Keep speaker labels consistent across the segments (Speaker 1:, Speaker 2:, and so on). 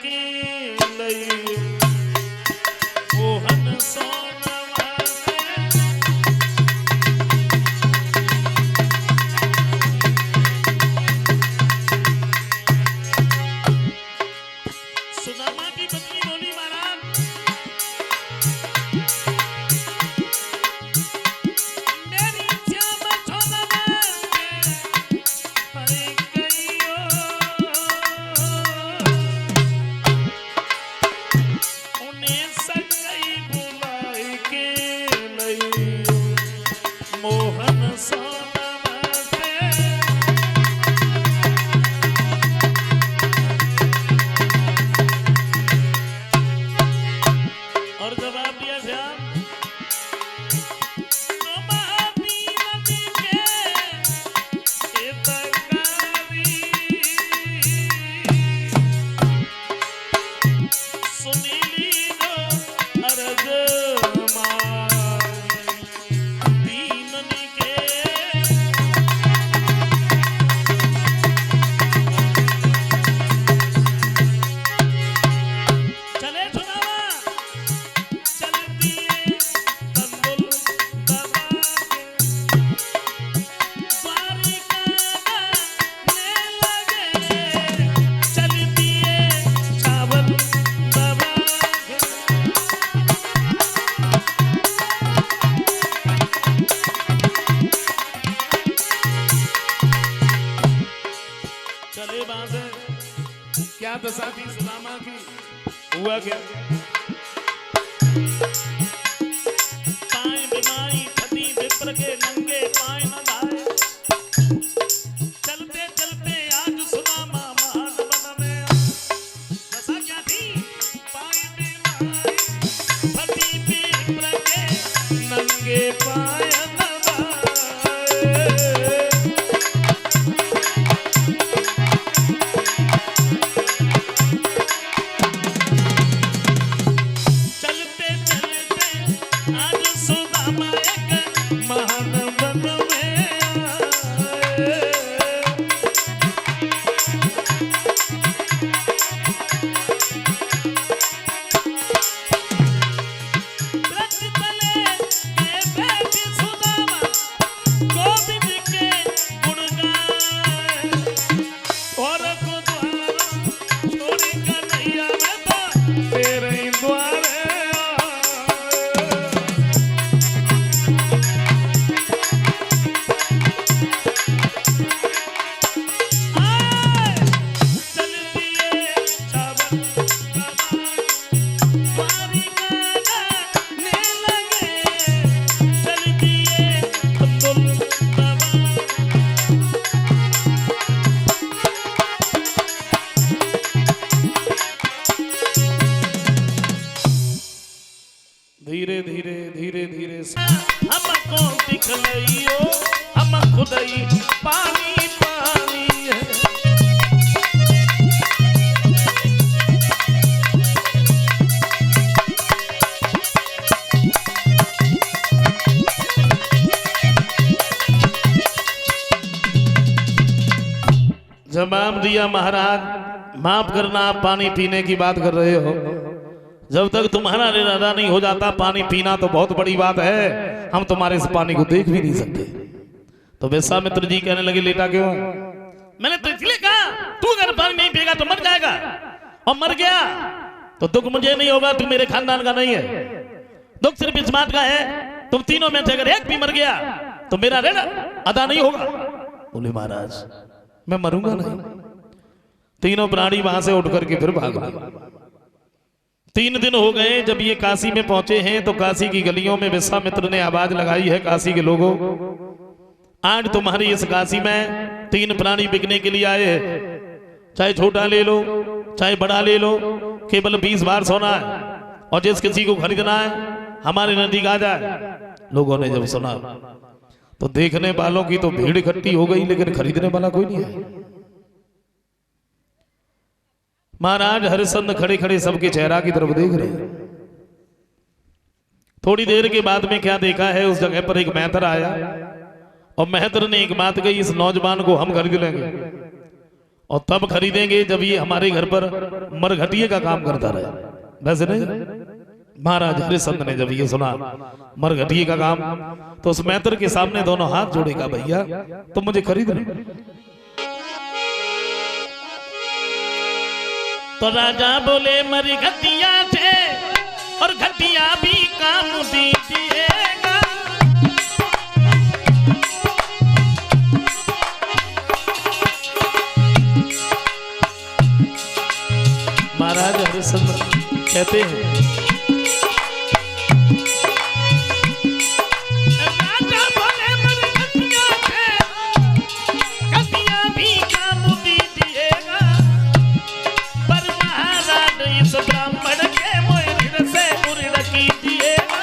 Speaker 1: के लई मोहन सोनवा से सुदामा की पत्नी बोली महाराज मेरी श्याम सोनवा से गईयो उन्हें सगाई बुलाई के लई मोहन सोनवा से और जवाब दिया श्याम क्या दशा थी सुदामा की हुआ क्या पाए बिमाई फटी विप्र के नंगे पाए न धाए चलते चलते आज सुदामा महान वन में दशा क्या थी पाए बिमाई फटी विप्र के नंगे पाए न धीरे धीरे धीरे धीरे हमको दिखलइयो हम खुदई पानी पानी है जवाब दिया महाराज माफ करना आप पानी पीने की बात कर रहे हो जब तक तुम्हारा इरादा नहीं हो जाता पानी पीना तो बहुत बड़ी बात है हम तुम्हारे इस पानी को देख भी नहीं सकते। तो विश्वामित्र जी कहने लगे लेटा क्यों मैंने तो इसलिए कहा तू अगर पानी नहीं पिएगा तो मर जाएगा और मर गया तो दुख मुझे नहीं होगा तू मेरे खानदान का नहीं है दुख सिर्फ इस बात का है तुम तीनों में से अगर एक भी मर गया तो मेरा ऋण अदा नहीं होगा। बोले महाराज मैं मरूंगा नहीं। तीनों प्राणी वहां से उठ करके फिर भाग गए। 3 दिन हो गए जब ये काशी में पहुंचे हैं तो काशी की गलियों में विश्वामित्र ने आवाज लगाई है काशी के लोगों आज तुम्हारी इस काशी में 3 प्राणी बिकने के लिए आए हैं चाहे छोटा ले लो चाहे बड़ा ले लो केवल 20 बार सोना है और जिस किसी को खरीदना है हमारे नजदीक आ जाए। लोगों ने जब सुना तो देखने वालों की तो भीड़ इकट्ठी हो गई लेकिन खरीदने वाला कोई नहीं है। महाराज हरिश्चंद्र खड़े खड़े सबके चेहरा की तरफ देख रहे हैं। थोड़ी देर के बाद में क्या देखा है उस जगह पर एक मेहतर आया और मेहतर ने एक बात कही इस नौजवान को हम खरीद लेंगे और तब खरीदेंगे जब ये हमारे घर पर मरघटिए का काम करता रहे। वैसे नहीं, महाराज हरिश्चंद ने जब ये सुना मरघटिए का काम, तो उस मैत्र के सामने दोनों हाथ जोड़ेगा, भैया तो मुझे खरीद ले। तो राजा बोले मरघटिया थे और घटिया भी काम दीजिएगा। महाराज हरिश्चंद्र कहते हैं राजा बोले मरघटिया थे, घटिया भी काम दीजिएगा, पर महाराज इस ब्राह्मण के मोह से उड़ कीजिएगा।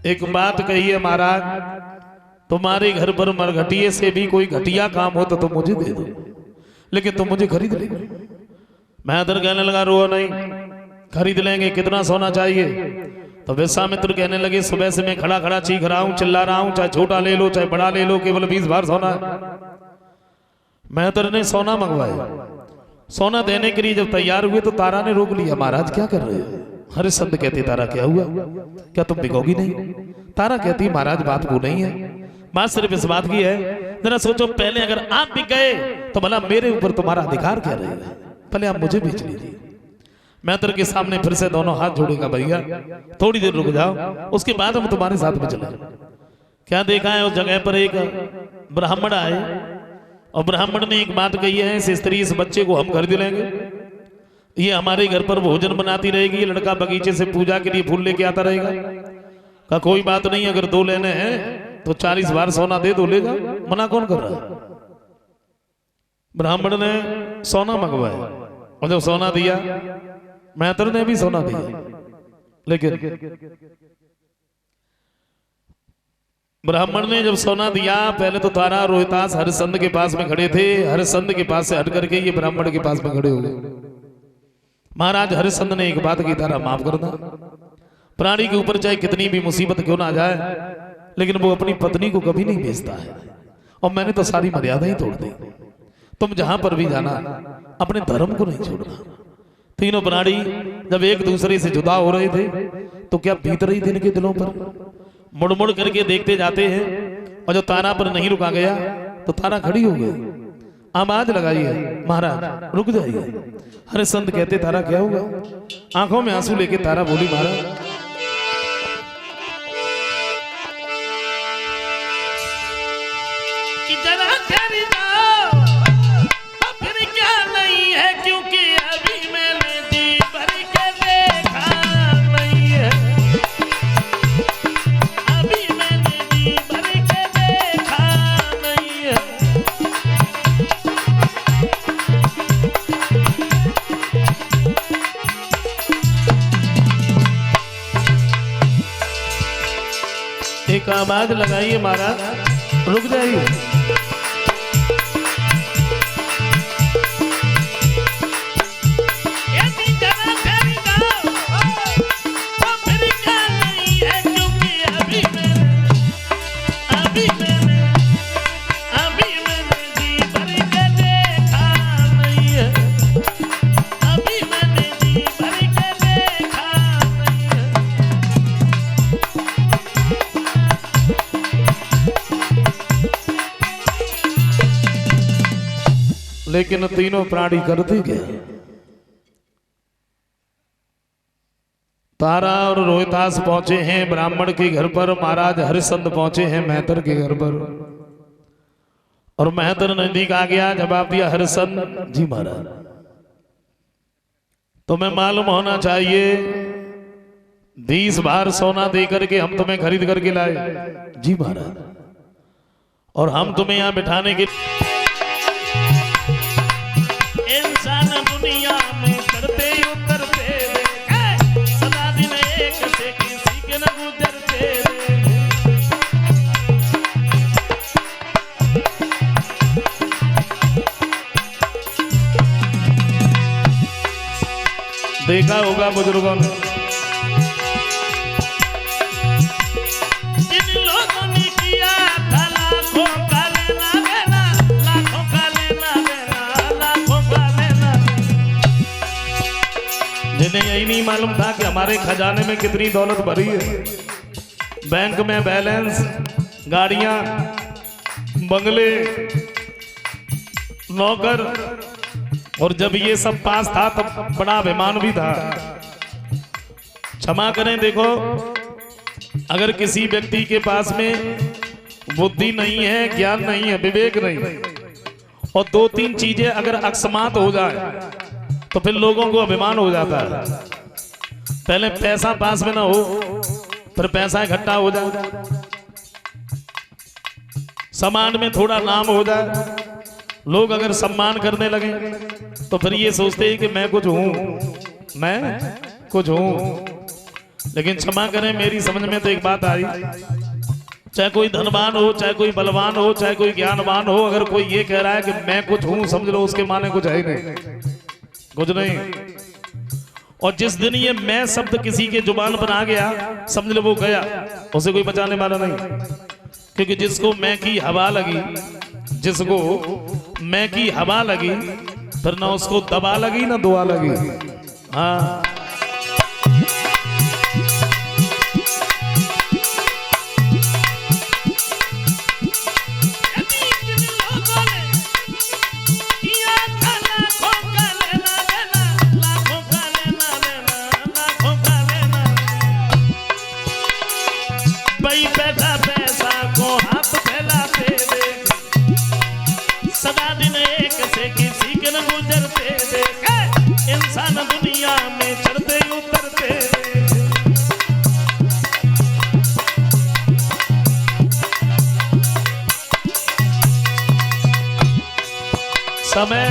Speaker 1: एक बात कही है महाराज, तुम्हारे घर पर मरघटिए से भी कोई घटिया काम हो तो तुम मुझे दे दो, लेकिन तुम मुझे खरीद ले। मैं इधर कहने लगा रो नहीं, खरीद लेंगे, कितना सोना चाहिए? तो विश्वामित्र कहने लगे सुबह से मैं खड़ा खड़ा चीख रहा हूं, चिल्ला रहा हूं, चाहे छोटा ले लो चाहे बड़ा ले लो, केवल 20 बार सोना है। महतर ने सोना मंगवाया, सोना देने के लिए जब तैयार हुए तो तारा ने रोक लिया। महाराज क्या कर रहे हो? हरिश्चंद्र कहते तारा क्या हुआ, क्या तुम बिकोगी नहीं? तारा कहती महाराज बात वो नहीं है, बात सिर्फ इस बात की है, जरा सोचो पहले अगर आप बिक गए तो भला मेरे ऊपर तुम्हारा अधिकार क्या रहेगा, पहले आप मुझे बेच लीजिए। मैत्र के सामने फिर से दोनों हाथ जोड़ेगा, भैया थोड़ी देर रुक जाओ, उसके बाद हम तुम्हारे साथ में चले। क्या देखा है उस जगह पर एक ब्राह्मण आए और ब्राह्मण ने एक बात कही है, इस स्त्री इस बच्चे को हम खरीद लेंगे, ये हमारे घर पर भोजन बनाती रहेगी, ये लड़का बगीचे से पूजा के लिए फूल लेके आता रहेगा। कहा कोई बात नहीं, अगर 2 लेने हैं तो 40 बार सोना दे दो, लेगा, मना कौन कर रहा है? ब्राह्मण ने सोना मंगवाया और जब सोना दिया, मैत्र ने भी सोना दिया, लेकिन ब्राह्मण ने जब सोना दिया, पहले तो तारा रोहितास हरिश्चंद्र के पास में खड़े थे, हरिश्चंद्र के पास से हट करके ये ब्राह्मण के पास में खड़े हो गए। महाराज हरिश्चंद्र ने एक बात की, तारा माफ करना, प्राणी के ऊपर चाहे कितनी भी मुसीबत क्यों ना आ जाए, लेकिन वो अपनी पत्नी को कभी नहीं बेचता है, और मैंने तो सारी मर्यादा ही तोड़ दी। तुम जहां पर भी जाना अपने धर्म को नहीं छोड़ना। तीनों प्राणी जब एक दूसरे से जुदा हो रहे थे तो क्या बीत रही थी इनके दिलों पर, मुड़ मुड़ करके देखते जाते हैं, और जो तारा पर नहीं रुका गया तो तारा खड़ी हो गई। आवाज लगाइए महाराज रुक जाइए। हरिश्चंद्र कहते तारा क्या हुआ? आंखों में आंसू लेके तारा बोली महाराज कि जरा ठहर जाओ, फिर क्या नहीं है, क्योंकि अभी मैंने जी भर के देखा नहीं है, अभी मैंने जी भर के देखा नहीं है। एक आवाज लगाइए महाराज रुक जाइए। लेकिन तीनों प्राणी करते गए। तारा और रोहितास पहुंचे हैं ब्राह्मण के घर पर, महाराज हरिश्चंद्र पहुंचे हैं मैत्र के घर पर, और मैत्र नजदीक आ गया। जवाब दिया हरिश्चंद्र जी महाराज तुम्हें मालूम होना चाहिए 20 बार सोना दे करके हम तुम्हें खरीद करके लाए। जी महाराज, और हम तुम्हें यहाँ बिठाने के इंसान दुनिया में करते उतरते सदा दिन एक से किसी के न गुजरते। देखा होगा बुजुर्गों ने यही नहीं मालूम था कि हमारे खजाने में कितनी दौलत भरी है। बैंक में बैलेंस, गाड़ियां, बंगले, नौकर, और जब ये सब पास था तब बड़ा अभिमान भी था। क्षमा करें, देखो अगर किसी व्यक्ति के पास में बुद्धि नहीं है, ज्ञान नहीं है, विवेक नहीं, और दो तीन चीजें अगर अकस्मात हो जाए तो फिर लोगों को अभिमान हो जाता है। पहले पैसा पास में ना हो, फिर पैसा इकट्ठा हो जाए, समाज में थोड़ा नाम हो जाए, लोग अगर सम्मान करने लगे तो फिर ये सोचते हैं कि मैं कुछ हूं, मैं कुछ हूं। लेकिन क्षमा करें, मेरी समझ में तो एक बात आई, चाहे कोई धनवान हो, चाहे कोई बलवान हो, चाहे कोई ज्ञानवान हो, अगर कोई ये कह रहा है कि मैं कुछ हूं, समझ लो उसके माने कुछ है ही नहीं, कुछ नहीं। और जिस दिन ये मैं शब्द किसी के जुबान पर आ गया, समझ लो वो गया, उसे कोई बचाने वाला नहीं। क्योंकि जिसको मैं की हवा लगी, जिसको मैं की हवा लगी, फिर ना उसको दबा लगी ना दुआ लगी। हाँ, सदा दिन एक से किसी के न गुजरते देख, इंसान दुनिया में चढ़ते उतरते। समय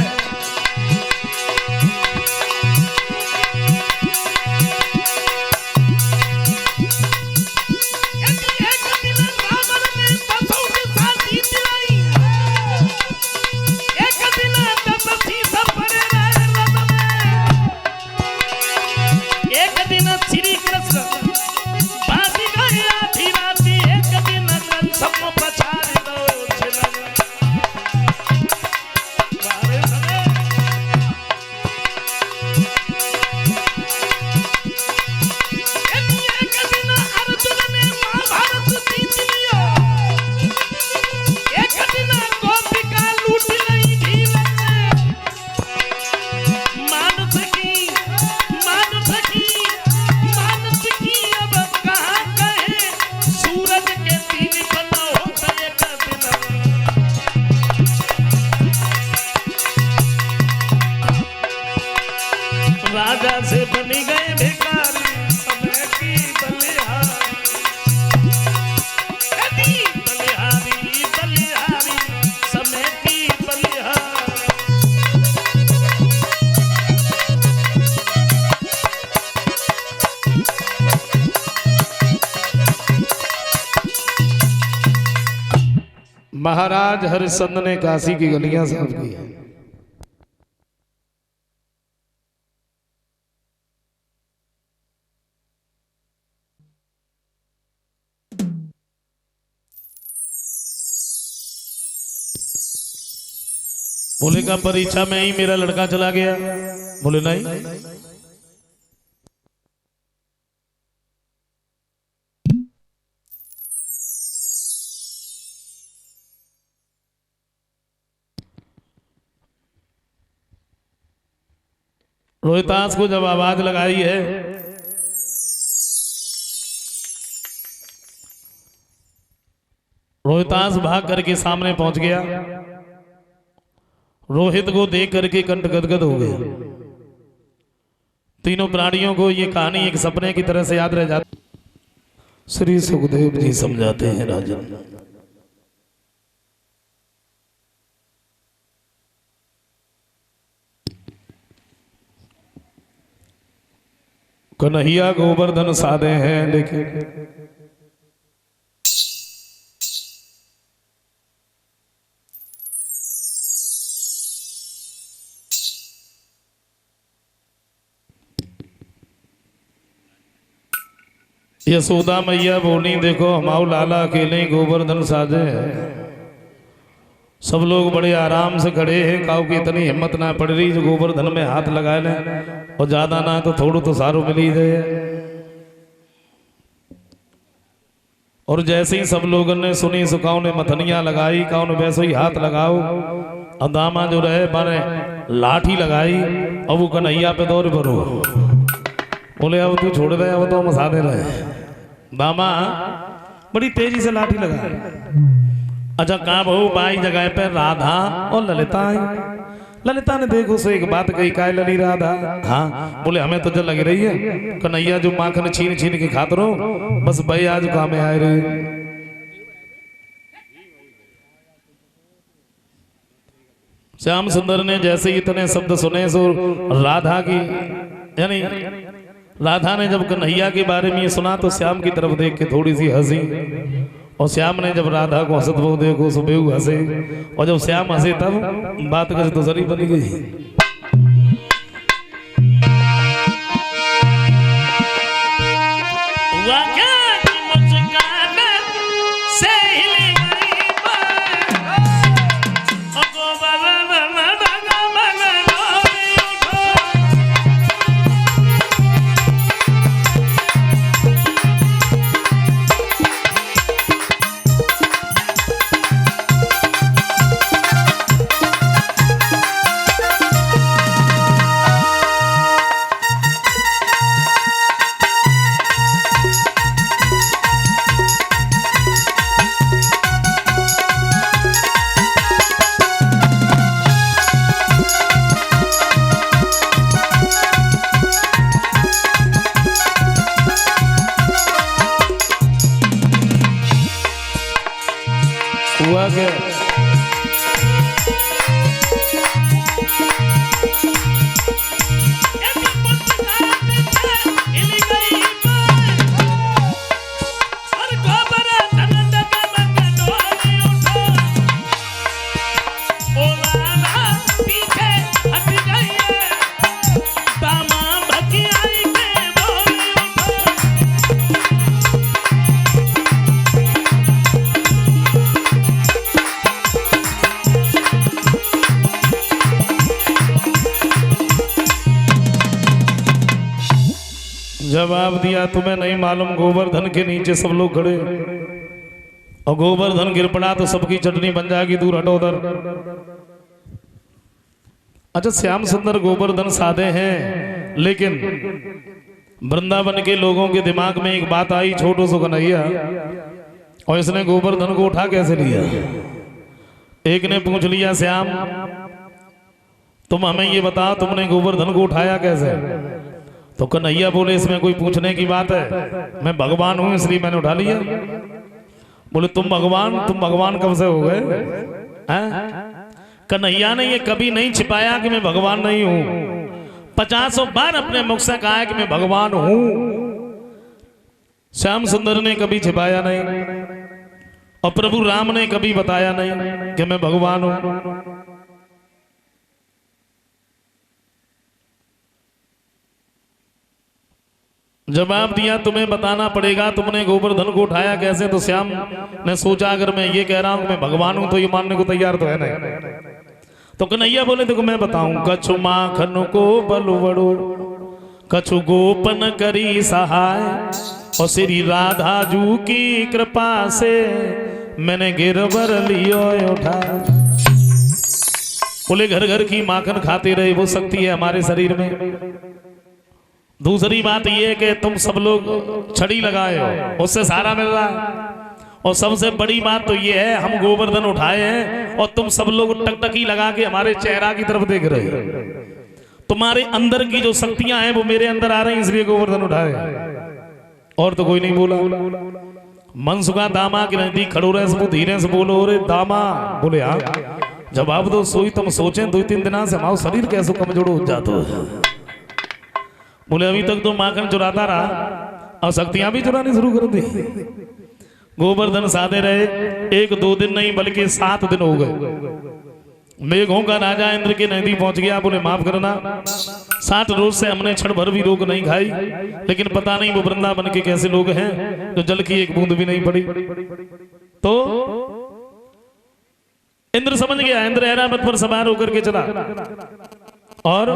Speaker 1: राजा से बनी गए भिखारी, समय की बलिहारी, बलिहारी बलिहारी, समय की बलिहारी। महाराज हरिश्चंद्र ने काशी की गलियां साफ की है। बोले का परीक्षा में ही मेरा लड़का चला गया? बोले नहीं। रोहितास को जब आवाज लगाई है, रोहितास भाग करके सामने पहुंच गया। रोहित को देख करके कंठ गदगद हो गया। तीनों प्राणियों को ये कहानी एक सपने की तरह से याद रह जाती। श्री सुखदेव जी समझाते हैं, राजन कन्हैया गोवर्धन साधे हैं, लेकिन यशोदा मैया बोली, देखो हमाऊ लाला अकेले ही गोवर्धन साधे हैं, सब लोग बड़े आराम से खड़े हैं। काऊ की इतनी हिम्मत ना पड़ रही जो गोवर्धन में हाथ लगाए लें, और ज्यादा ना तो थोड़ू तो सारो मिल ही जाए। और जैसे ही सब लोगों ने सुनी सो काऊ ने मथनियां लगाई, काऊ ने वैसे ही हाथ लगाओ, और दामा जो रहे माने लाठी लगाई, और वो कन्हैया पे दौड़ भरो। बोले अब तू छोड़ दे, अब तो मसा दे रहे। दामा बड़ी तेजी से लाठी लगाई। अच्छा कहा बहु बाई जगह पे राधा और ललिता आई। ललिता ने देखो से एक बात कही, काय लली राधा? हाँ। बोले हमें तो जो लग रही है कन्हैया जो माखन छीन छीन के खाते रहो, बस भाई आज काम में आए रहे। श्याम सुंदर ने जैसे इतने शब्द सुने सो राधा की, यानी राधा ने जब कन्हैया के बारे में ये सुना तो श्याम की तरफ देख के थोड़ी सी हंसी, और श्याम ने जब राधा को हंसत वो देखो सुबह हंसे, और जब श्याम हंसे तब बात कर तो जरी बनी गई। हुआ क्या? जवाब दिया तुम्हें नहीं मालूम, गोवर्धन के नीचे सब लोग खड़े, और गोवर्धन गिर पड़ा तो सबकी चटनी बन जाएगी, दूर हटो उधर। अच्छा श्याम सुंदर गोवर्धन साधे हैं, लेकिन वृंदावन के लोगों के दिमाग में एक बात आई, छोटू सो कन्हैया, और इसने गोवर्धन को उठा कैसे लिया? एक ने पूछ लिया श्याम तुम हमें ये बताओ तुमने गोवर्धन को उठाया कैसे? तो कन्हैया बोले इसमें कोई पूछने की बात है, मैं भगवान हूं इसलिए मैंने उठा लिया। बोले तुम भगवान कब से हो गए? कन्हैया ने ये कभी नहीं छिपाया कि मैं भगवान नहीं हूं, 50 बार अपने मुख से कहा है कि मैं भगवान हूं। श्याम सुंदर ने कभी छिपाया नहीं, और प्रभु राम ने कभी बताया नहीं कि मैं भगवान हूं। जवाब दिया तुम्हें बताना पड़ेगा तुमने गोवर्धन को उठाया कैसे? तो श्याम ने सोचा अगर मैं ये कह रहा हूं मैं भगवान हूं तो ये मानने को तैयार तो है नहीं। तो कन्हैया बोले देखो मैं बताऊं, कछु माखन को बलुवड़ो, कछु गोपन करी सहाय, और श्री राधा जू की कृपा से मैंने गिरवर लियो उठा। बोले घर घर की माखन खाते रहे वो शक्ति है हमारे शरीर में। दूसरी बात ये कि तुम सब लोग छड़ी लगाए हो उससे सारा मिल रहा है, और सबसे बड़ी बात तो ये है हम गोवर्धन उठाए हैं और तुम सब लोग टकटकी लगा के हमारे चेहरा की तरफ देख रहे हो। तुम्हारे अंदर की जो शक्तियां हैं वो मेरे अंदर आ रही हैं इसलिए गोवर्धन उठाए। और तो कोई नहीं बोला। मनसुखा दामा के नजदीक खड़ो रहे सब धीरे से बोलो रे दामा। बोले हाँ। जवाब दो सोई तुम सोचे 2-3 दिन से हमारा शरीर कैसे कमजोर हो जाता है। बोले अभी तक तो माखन चुराता रहा और शक्तियां भी चुरानी शुरू कर दी। गोवर्धन साधे रहे 1-2 दिन नहीं बल्कि 7 दिन हो गए। मेघों का राजा इंद्र के नजदीक पहुंच गया। बोले माफ करना 7 रोज से हमने क्षण भर भी रोक नहीं खाई, लेकिन पता नहीं वो वृंदावन के कैसे लोग हैं जो जल की एक बूंद भी नहीं पड़ी। तो इंद्र समझ गया, इंद्र ऐरावत पर सवार होकर के चला और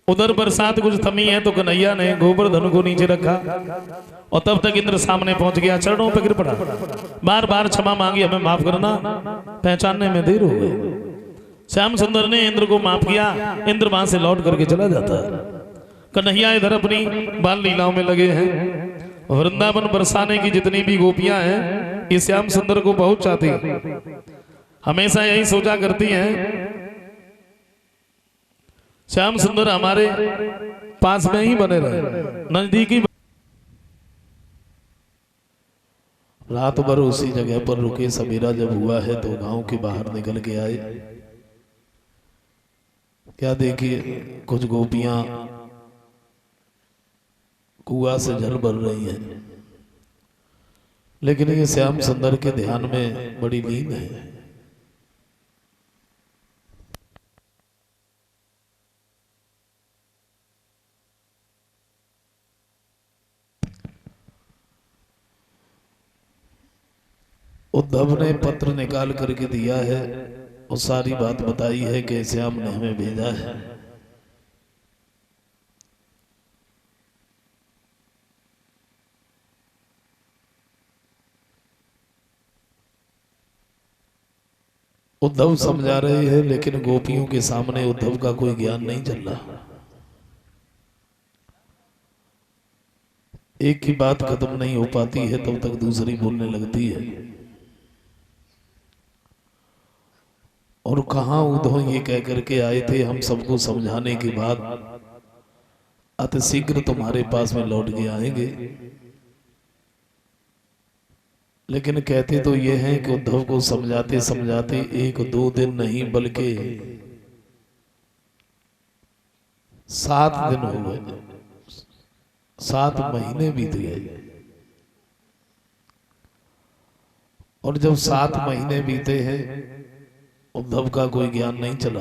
Speaker 1: उधर बरसात कुछ थमी है तो कन्हैया ने गोवर्धन को नीचे रखा और तब तक इंद्र सामने पहुंच गया, चरणों पर गिर पड़ा, बार बार क्षमा मांगी, हमें माफ करना, पहचानने में देर हो गई। श्याम सुंदर ने इंद्र को माफ किया, इंद्र वहां से लौट करके चला जाता है। कन्हैया इधर अपनी बाल लीलाओं में लगे हैं। वृंदावन बरसाने की जितनी भी गोपियां हैं ये श्याम सुंदर को बहुत चाहती हैं, हमेशा यही सोचा करती हैं श्याम सुंदर हमारे पास में ही बने रहे, नजदीकी। रात भर उसी जगह पर रुके, सवेरा जब हुआ है तो गांव के बाहर निकल के आए। क्या देखिए, कुछ गोपियां कुआं से जल भर रही हैं, लेकिन ये श्याम सुंदर के ध्यान में बड़ी लीन है। उद्धव ने पत्र निकाल करके दिया है और सारी बात बताई है कि श्याम ने हमें भेजा है। उद्धव समझा रहे हैं, लेकिन गोपियों के सामने उद्धव का कोई ज्ञान नहीं चल रहा। एक की बात खत्म नहीं हो पाती है तब तक दूसरी बोलने लगती है। और कहां उद्धव ये कह करके आए थे, हम सबको समझाने के बाद अतिशीघ्र तुम्हारे पास में लौट के आएंगे, लेकिन कहते तो ये हैं कि उद्धव को समझाते समझाते 1-2 दिन नहीं बल्कि 7 दिन हो गए, 7 महीने बीत गए। और जब 7 महीने बीते हैं उद्धव का कोई ज्ञान नहीं चला।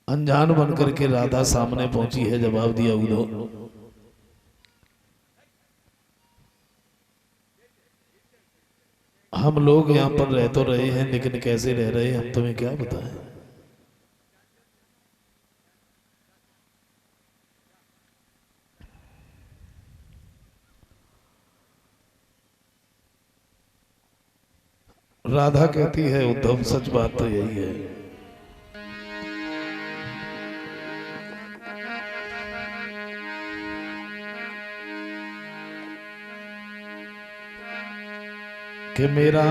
Speaker 1: अनजान बनकर के राधा सामने पहुंची है, जवाब दिया उद्धव, हम लोग यहां पर रह तो रहे हैं लेकिन कैसे रह रहे हैं हम तुम्हें क्या बताएं। राधा कहती है उद्धव सच बात तो यही है, कि मेरा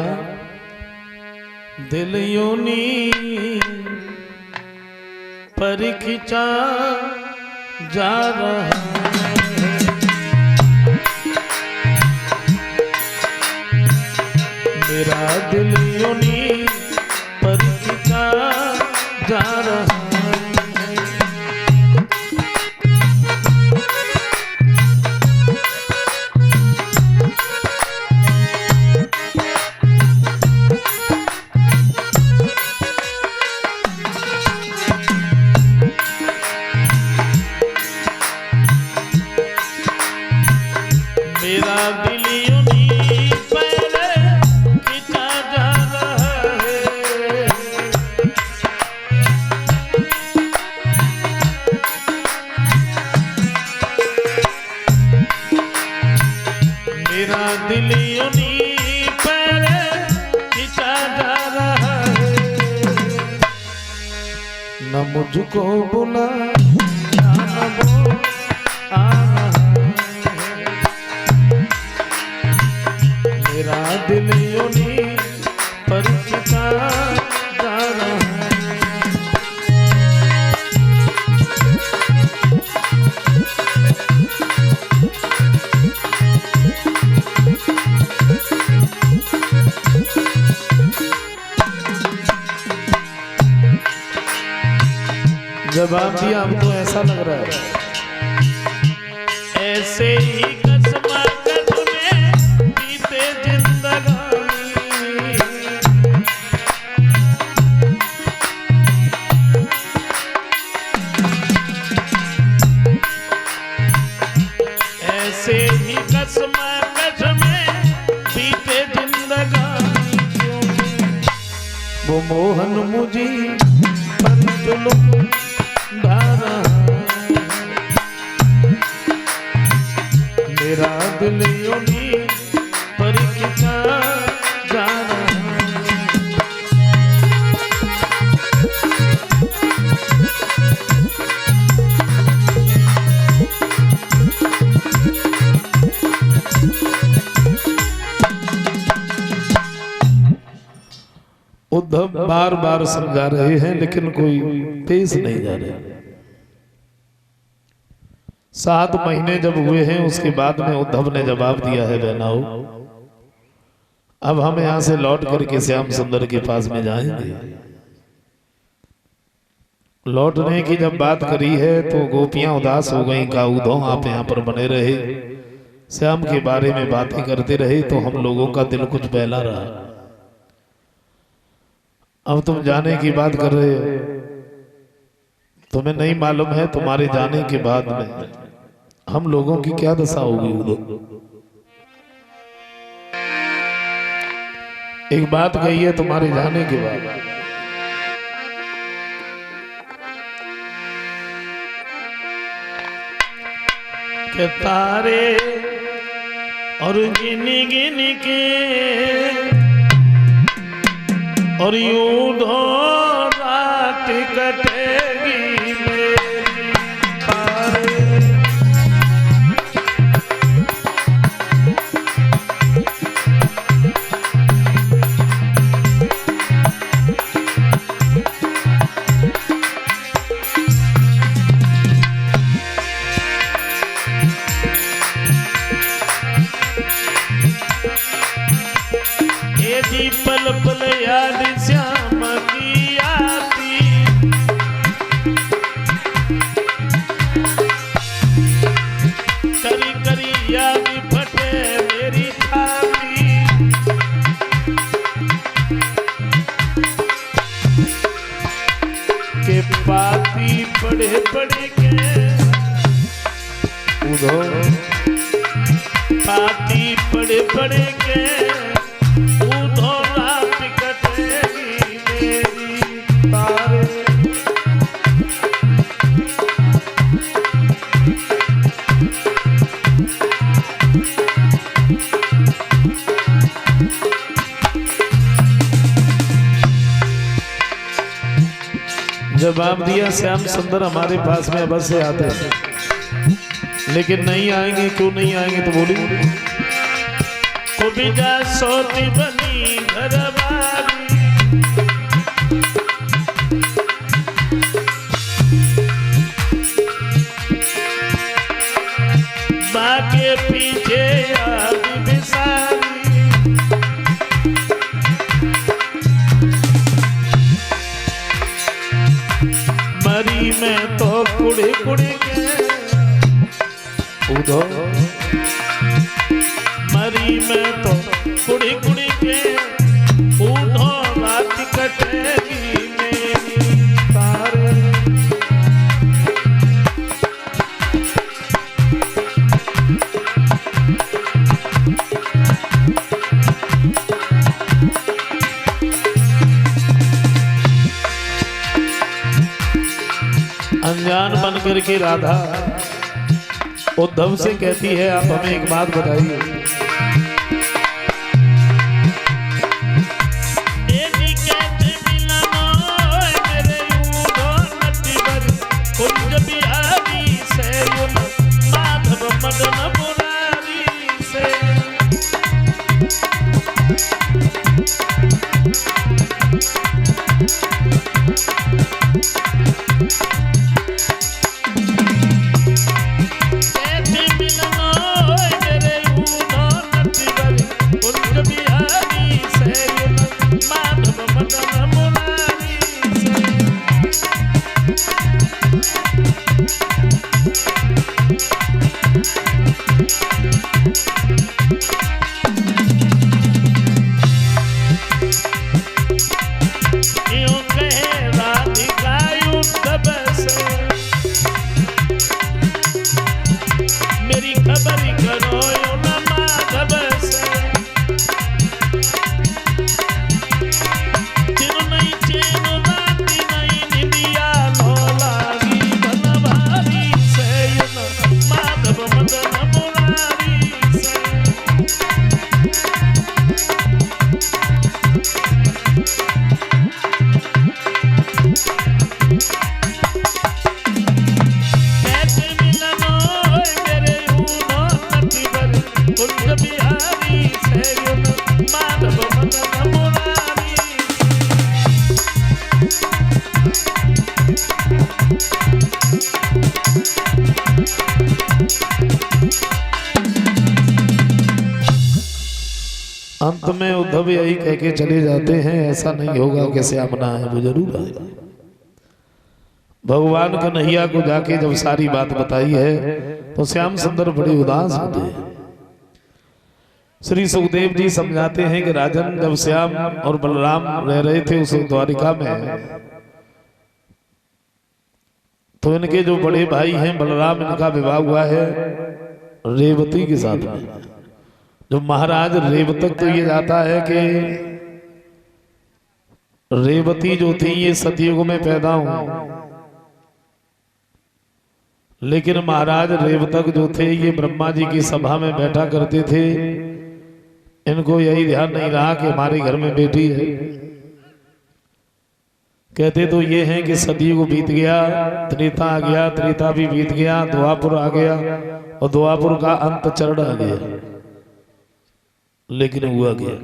Speaker 1: दिल यूनी पर खिंचा जा रहा है, मेरा दिल यूनी पर खिंचा जा रहा है। मेरा दिल यूनी पर खिंचा जा रहा है, मेरा दिल यूनी पर खिंचा जा रहा है। न मुझको बुला न वो आना है, मेरा दिल यूनी पर खिंचा जा रहा है। जवाब दिया, अब तो ऐसा लग रहा है ऐसे ही कसमा कसमे बीते जिंदगानी, ऐसे ही कसमा कसमे मुझी पर जुल्म ढारा, मेरा दिल यूनी पर कितना जाना। उद्धव बार बार समझा रहे हैं लेकिन कोई पेश नहीं जा रहे। 7 महीने जब हुए हैं उसके बाद में उद्धव ने जवाब दिया है बहनाओ अब हम यहां से लौट करके श्याम सुंदर के पास में जाएंगे। लौटने की जब बात करी है तो गोपियां उदास हो गईं। का उद्धव आप यहाँ पर बने रहे, श्याम के बारे में बातें करते रहे तो हम लोगों का दिल कुछ बहला रहा। अब तुम जाने की बात कर रहे हो, तुम्हें नहीं मालूम है तुम्हारे जाने के बाद में हम लोगों की क्या दशा होगी। उद्धव एक बात कही है तुम्हारे जाने के बाद, के तारे और गिन गिन के और यूं धो रात कटेगी मेरी तारे। पल पल याद श्याम की आती, करी करी याद फटे मेरी छाती। के पाती पढ़े पढ़े के उधो, पाती पढ़े पढ़े के जवाब दिया श्याम सुंदर हमारे पास में अवश्य आते हैं लेकिन नहीं आएंगे। क्यों नहीं आएंगे तो बोली को भी जा सोती बनी घरवाली, बाके पीछे याद बिसारी। मरी में तो कुड़ी कुड़ी के उधो, मरी में तो कुड़ी कुड़ी के उधो रात कटेगी मेरी तारे। अनजान बनकर के राधा उद्धव से कहती है आप हमें एक बात बताइए, कुंज बिहारी से माधव मदन मुरारी से चैन अंत में उद्धव यही कह के चले जाते हैं, ऐसा नहीं होगा कि श्याम ना है, वो जरूर आएगा। भगवान कन्हैया को जाके जब सारी बात बताई है तो श्याम सुंदर बड़े उदास होते हैं। श्री सुखदेव जी समझाते हैं कि राजन, जब श्याम और बलराम रह रहे थे उस द्वारिका में, तो इनके जो बड़े भाई हैं बलराम, इनका विवाह हुआ है रेवती के साथ में। जो महाराज रेवतक, तो ये जाता है कि रेवती जो थी ये सतयुग में पैदा हुई, लेकिन महाराज रेवतक जो थे ये ब्रह्मा जी की सभा में बैठा करते थे। इनको यही ध्यान नहीं रहा कि हमारे घर में बेटी है। कहते तो ये हैं कि सतयुग बीत गया, त्रेता आ गया, त्रेता भी बीत गया, द्वापर आ गया और द्वापर का अंत चरण आ गया, लेकिन हुआ क्या?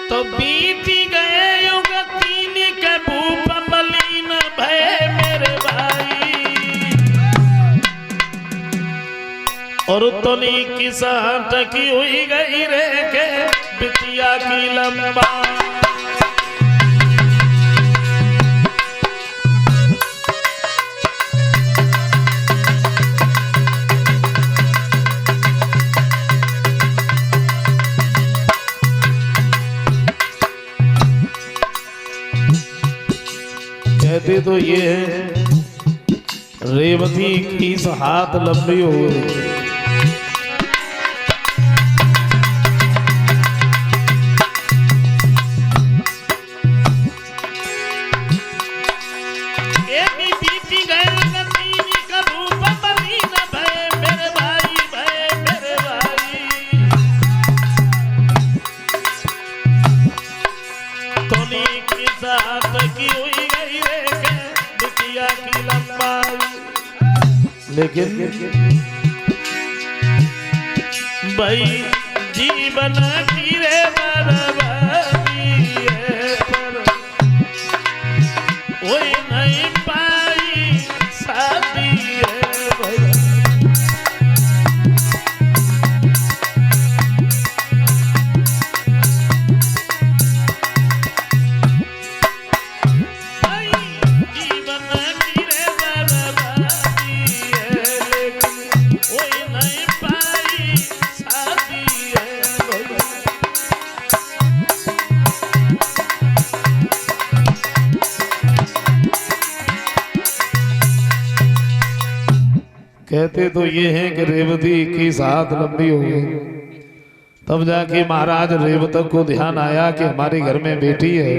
Speaker 1: तो बीती गए युग तीन के भूप मलिन भय मेरे भाई, और तुनी की साठ की हुई गई रे के बिटिया की लंबा। कहते तो ये है रेवती की हाथ लंबी हो गई, लेकिन भाई जीवन की रे बर्बादी है, पर कोई नहीं पाई शादी है भाई। कहते तो ये हैं कि रेवती की साथ लंबी हो गई, तब जाके महाराज रेवतक को ध्यान आया कि हमारे घर में बेटी है।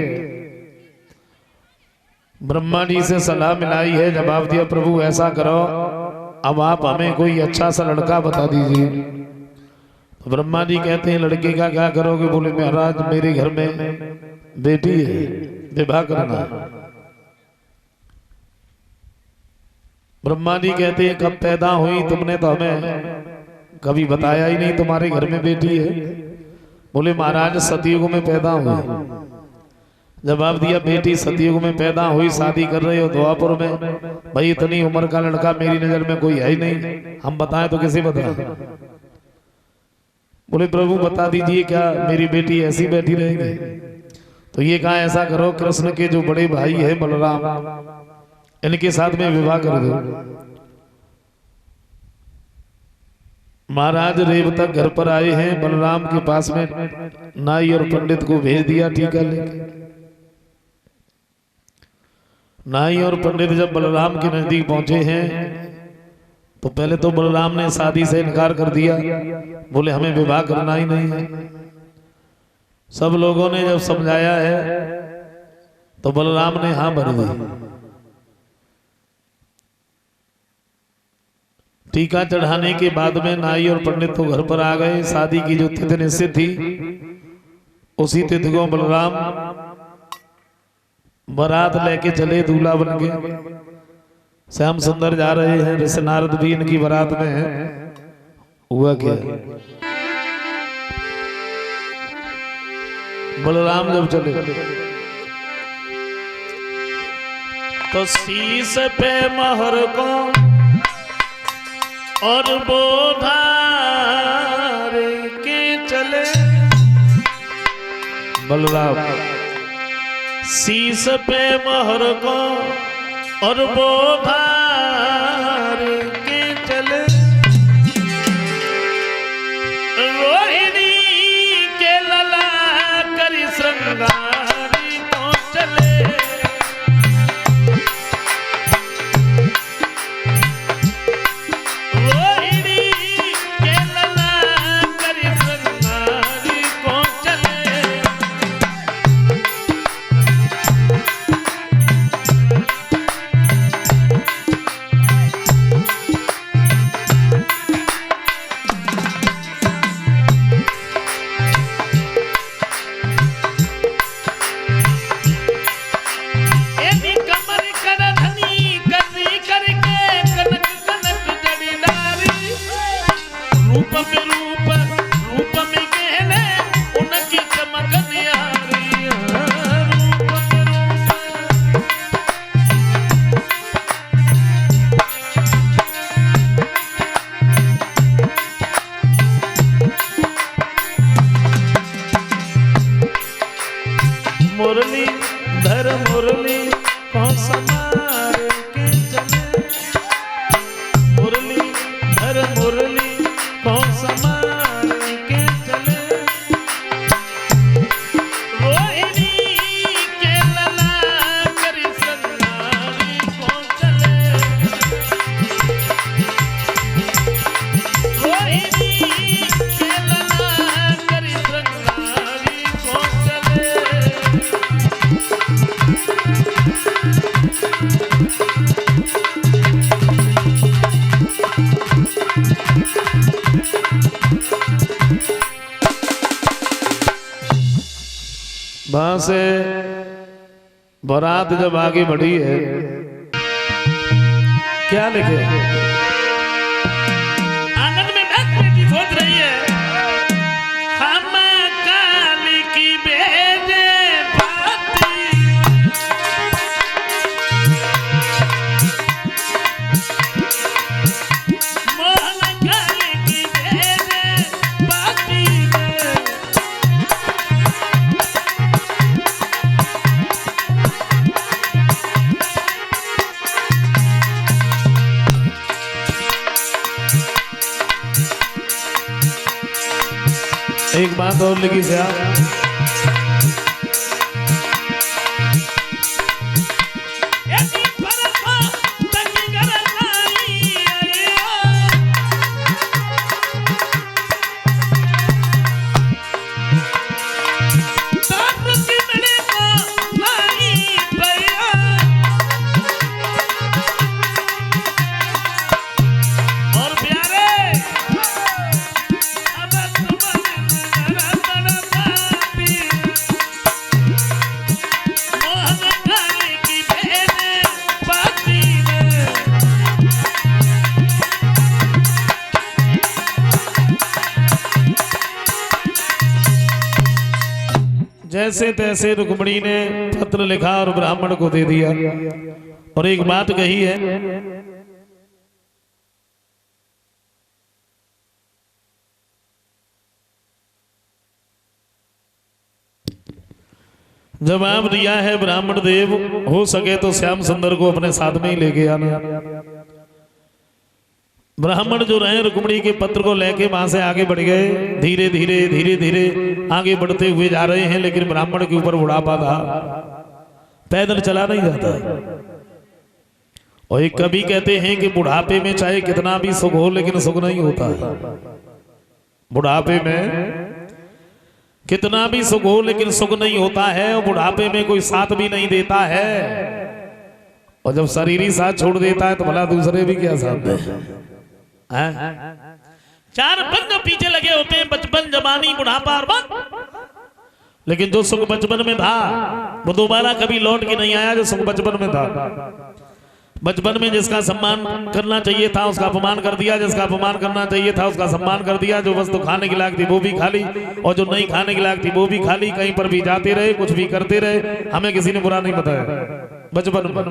Speaker 1: ब्रह्मा जी से सलाह मिलाई है, जवाब दिया प्रभु ऐसा करो, अब आप हमें कोई अच्छा सा लड़का बता दीजिए। तो ब्रह्मा जी कहते हैं लड़के का क्या करोगे? बोले महाराज मेरे घर में बेटी है, विवाह करना है। ब्रह्मा जी कहते हैं कब पैदा हुई? तुमने तो हमें कभी बताया ही नहीं तुम्हारे घर में बेटी है। बोले महाराज सतयुग में पैदा हुई। जवाब दिया बेटी सतयुग में पैदा हुई, शादी कर रहे हो द्वापर में, भाई इतनी उम्र का लड़का मेरी नजर में कोई है ही नहीं, हम बताएं तो किसे बताएं? बोले प्रभु बता दीजिए क्या मेरी बेटी ऐसी बैठी रहेगी? तो ये कहा ऐसा करो, कृष्ण के जो बड़े भाई है बलराम, इनके साथ में विवाह कर दो। महाराज रेवतक घर पर आए हैं, बलराम के पास में नाई और पंडित को भेज दिया टीका लेके। नाई और पंडित जब बलराम के नजदीक पहुंचे हैं तो पहले तो बलराम ने शादी से इनकार कर दिया, बोले हमें विवाह करना ही नहीं है। सब लोगों ने जब समझाया है तो बलराम ने हाँ भर दी। टीका चढ़ाने के बाद में नाई और पंडित तो घर पर आ गए। शादी की जो तिथि निश्चित थी उसी तिथि को बलराम बारात लेके चले, दूल्हा बन के। श्याम सुंदर जा रहे हैं, ऋषि नारद भी इनकी बारात में है। हुआ क्या? बलराम जब चले तो शीश पे मोहर को और बोधार के चले। बलराम शीश पे मोहर को और बोधार के चले। रोहिणी के लला करी श्रृंगारी को चले। मुरली धर मुरली कौन समार के चले। मुरली धर मुरली कौन समार के चले। रोहिणी के लला करी श्रृंगारी को चले। रोहिणी के लला करी श्रृंगारी को चले। वहां से बारात जब आगे बढ़ी है, क्या लिखे आंगन में बैठी सोच रही है, हम काली की भेजे बाती। मोहन काली की भेजे बाती। एक बात और लिखी से जैसे तैसे रुक्मिणी ने पत्र लिखा और ब्राह्मण को दे दिया और एक बात कही है, जवाब दिया है ब्राह्मण देव, हो सके तो श्याम सुंदर को अपने साथ में ही लेके आना। ब्राह्मण जो रहे रुक्मिणी के पत्र को लेके वहां से आगे बढ़ गए। धीरे धीरे धीरे धीरे आगे बढ़ते हुए जा रहे हैं, लेकिन ब्राह्मण के ऊपर बुढ़ापा था, पैदल चला नहीं जाता। और एक कवि कहते हैं कि बुढ़ापे में चाहे कितना भी सुख हो लेकिन सुख नहीं होता है। बुढ़ापे में कितना भी सुख हो लेकिन सुख नहीं होता है, और बुढ़ापे में कोई साथ भी नहीं देता है। और जब शरीर ही साथ छोड़ देता है तो भला दूसरे भी क्या साथ दे। चार बंद पीछे लगे होते हैं, बचपन, जवानी, बुढ़ापा और मौत। लेकिन जो सुख बचपन में था वो दोबारा कभी लौट के नहीं आया, जो सुख बचपन में था। बचपन में जिसका सम्मान करना चाहिए था उसका अपमान कर दिया, जिसका अपमान करना चाहिए था उसका सम्मान कर दिया। जो वस्तु खाने की लायक थी वो भी खा ली और जो नहीं खाने की लायक थी वो भी खा ली। कहीं पर भी जाते रहे, कुछ भी करते रहे, हमें किसी ने बुरा नहीं बताया बचपन में।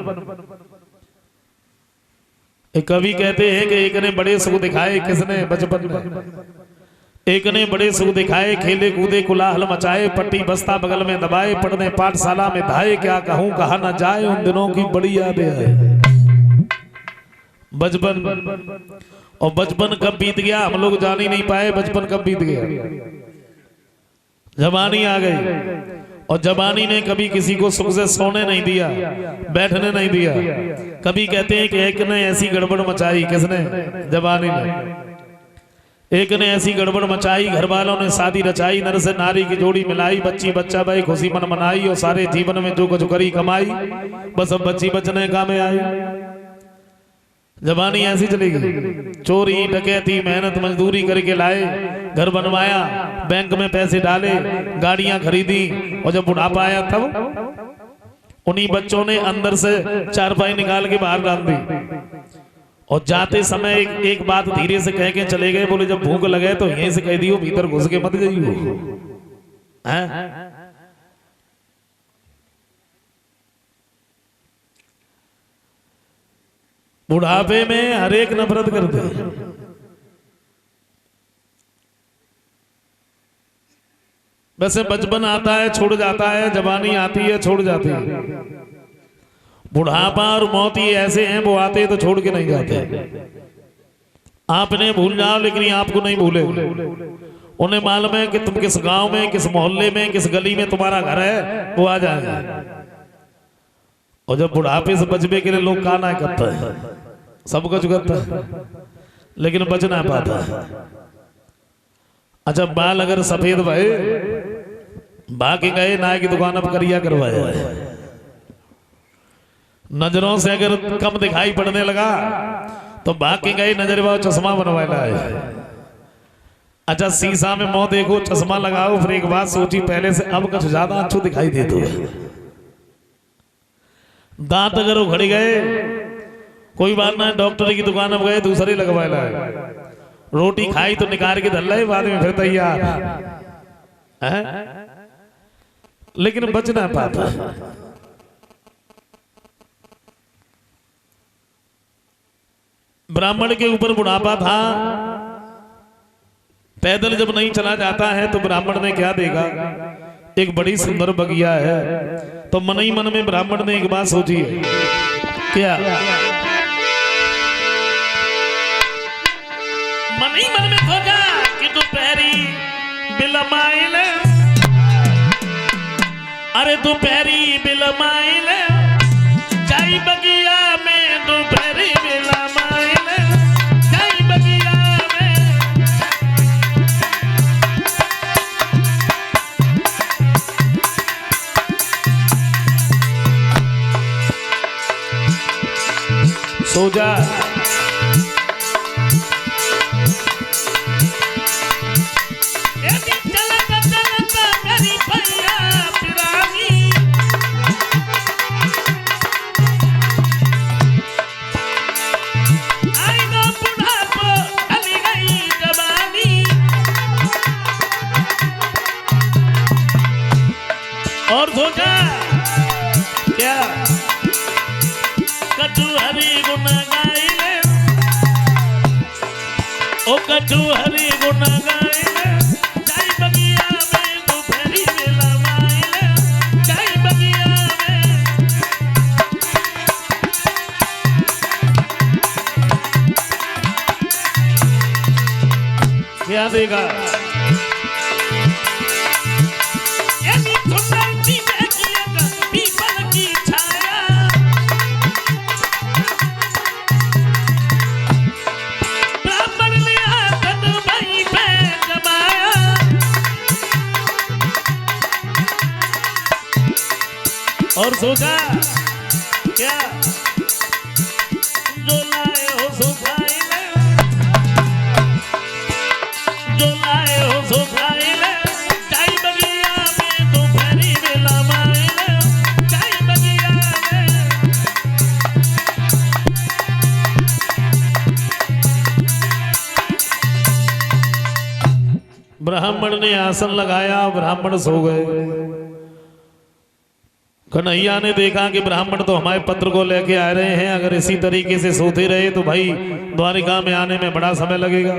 Speaker 1: एक कवि कहते हैं कि एक ने बड़े सुख दिखाए, किसने? बचपन में। एक ने बड़े सुख दिखाए, खेले कूदे कोलाहल मचाए, पट्टी बस्ता बगल में दबाए, पढ़ने पाठशाला में धाए, क्या कहूं कहा न जाए, उन दिनों की बड़ी यादें आए। बचपन, और बचपन कब बीत गया हम लोग जान ही नहीं पाए। बचपन कब बीत गया, जवानी आ गई और जवानी ने कभी किसी को सुख से सोने नहीं दिया, बैठने नहीं दिया। कभी कहते हैं कि एक ने ऐसी गड़बड़ मचाई, किसने? जवानी ने। एक ने ऐसी गड़बड़ मचाई, घर वालों ने शादी रचाई, नर से नारी की जोड़ी मिलाई, बच्ची बच्चा भाई खुशी मन मनाई, और सारे जीवन में जो कुछ करी कमाई, बस अब बच्ची बचने का में आई। जवानी ऐसी चलेगी। चोरी डकैती मेहनत मजदूरी करके लाए, घर बनवाया, बैंक में पैसे डाले, गाड़ियां खरीदी, और जब बुढ़ापा आया तब उन्हीं बच्चों ने अंदर से चारपाई निकाल के बाहर डाल दी। और जाते समय एक बात धीरे से कह के चले गए, बोले जब भूख लगे तो यहीं से कह दियो, भीतर घुस के मत जाइयो। बुढ़ापे में हर एक नफरत करते हैं। वैसे बचपन आता है छोड़ जाता है, जवानी आती है छोड़ जाती है। बुढ़ापा और मौत ही ऐसे हैं, वो आते तो छोड़ के नहीं जाते। आपने भूल जाओ लेकिन आपको नहीं भूले। उन्हें मालूम है कि तुम किस गांव में, किस मोहल्ले में, किस गली में तुम्हारा घर है, वो आ जाएगा। और जब बुढ़ापे से बचने के लिए लोग काना करते हैं, सब कुछ करता है लेकिन बच ना पाता। अच्छा, बाल अगर सफेद भये, बाकी गए नाई की दुकान पर करिया करवाया। नजरों से अगर कम दिखाई पड़ने लगा तो बाकी गए नजर बाव चश्मा बनवाना है। अच्छा, शीशा में मुंह देखो, चश्मा लगाओ, फिर एक बात सोची पहले से अब कुछ ज्यादा अच्छा दिखाई दे दो। दांत अगर उखड़ गए, कोई बात ना, डॉक्टर की दुकान में गए, दूसरी लगवाना है। रोटी खाई तो निकाल के धल रहे, बाद में फिर तैयार है, लेकिन बच ना पाता। ब्राह्मण के ऊपर बुढ़ापा था, पैदल जब नहीं चला जाता है तो ब्राह्मण ने क्या देगा? एक बड़ी सुंदर बगिया है। तो मन ही मन में ब्राह्मण ने एक बात सोची है, क्या? मन ही मन में सोचा कि दोपहरी बिलमाइल, अरे दोपहरी बिलमाइल, जाई बगिया में दोपहरी बिलमाइल, जाई बगिया में। सो जा, और सोचा क्या? कटु हरि गुण गाइले, ओ कटु हरि गुण गाइले, जाई बगिया में दोपहरी बिलमाइले, जाई बगिया में। क्या देगा? और सोचा क्या? जो लाए हो सो खाइले, जो लाए हो सो खाइले, जाई बगिया में दोपहरी बिलमाइले, जाई बगिया में। ब्राह्मण ने आसन लगाया, ब्राह्मण सो गए। कन्हैया ने देखा कि ब्राह्मण तो हमारे पत्र को लेके आ रहे हैं, अगर इसी तरीके से सोते रहे तो भाई द्वारिका में आने में बड़ा समय लगेगा।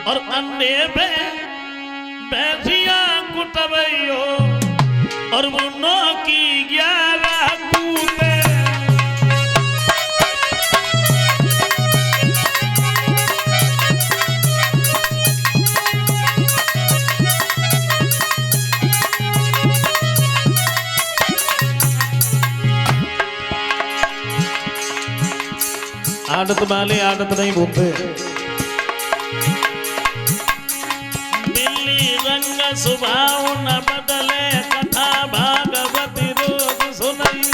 Speaker 1: और अन्य बैठिया कुटबैयो और मुन्नो की 11 कूते आदत वाले आदत नहीं भूलते। बिल्ली रंग स्वभाव न बदले कथा भागवती रोज सुनाई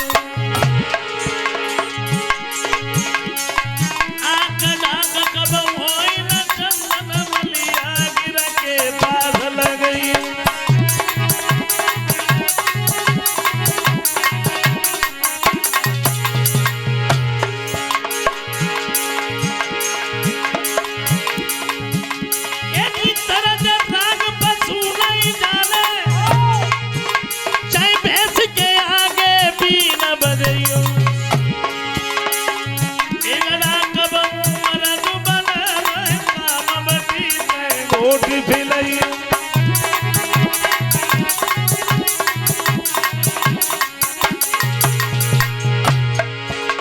Speaker 1: आंख जाग कब होई न चंदन मलिया गिर के पास लगई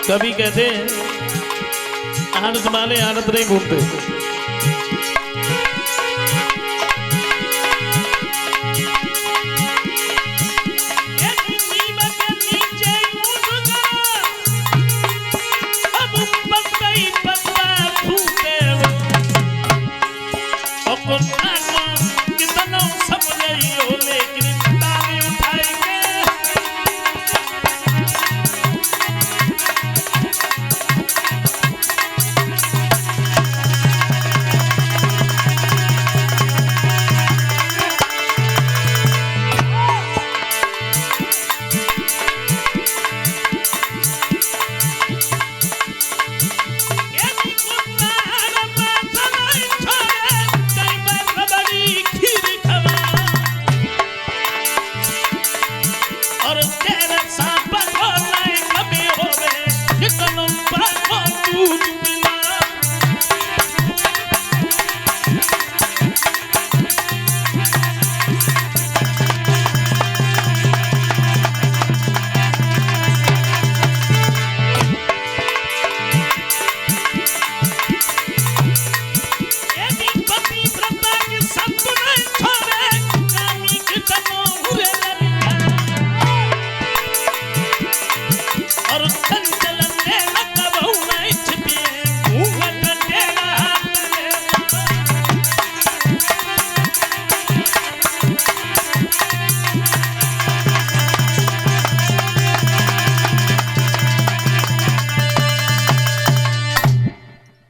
Speaker 1: कभी कहते हैं आदत वाले आदत नहीं भूलते।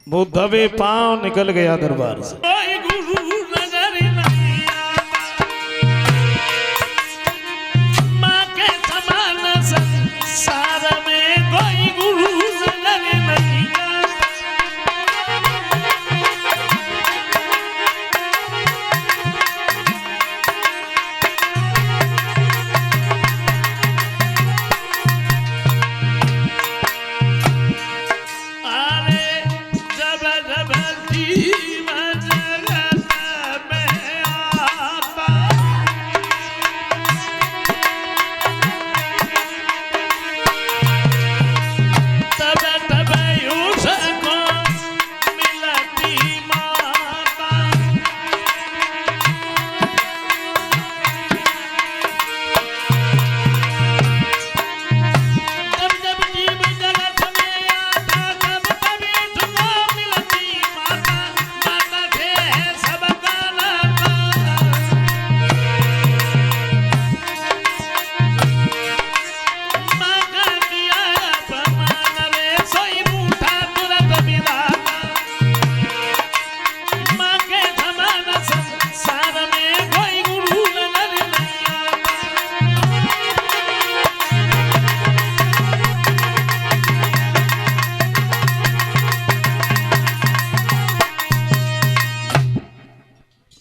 Speaker 1: वो दबे पांव निकल गया दरबार से। माँ के समान संसार में कोई गुरु नजर नहीं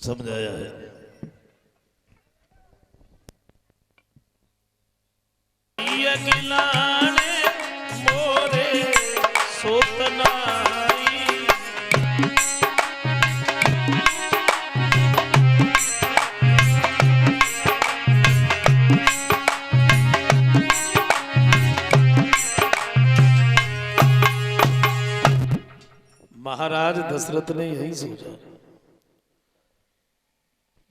Speaker 1: समझाया है। यकिलाने मोरे सोतनाई महाराज दशरथ ने यही सोचा,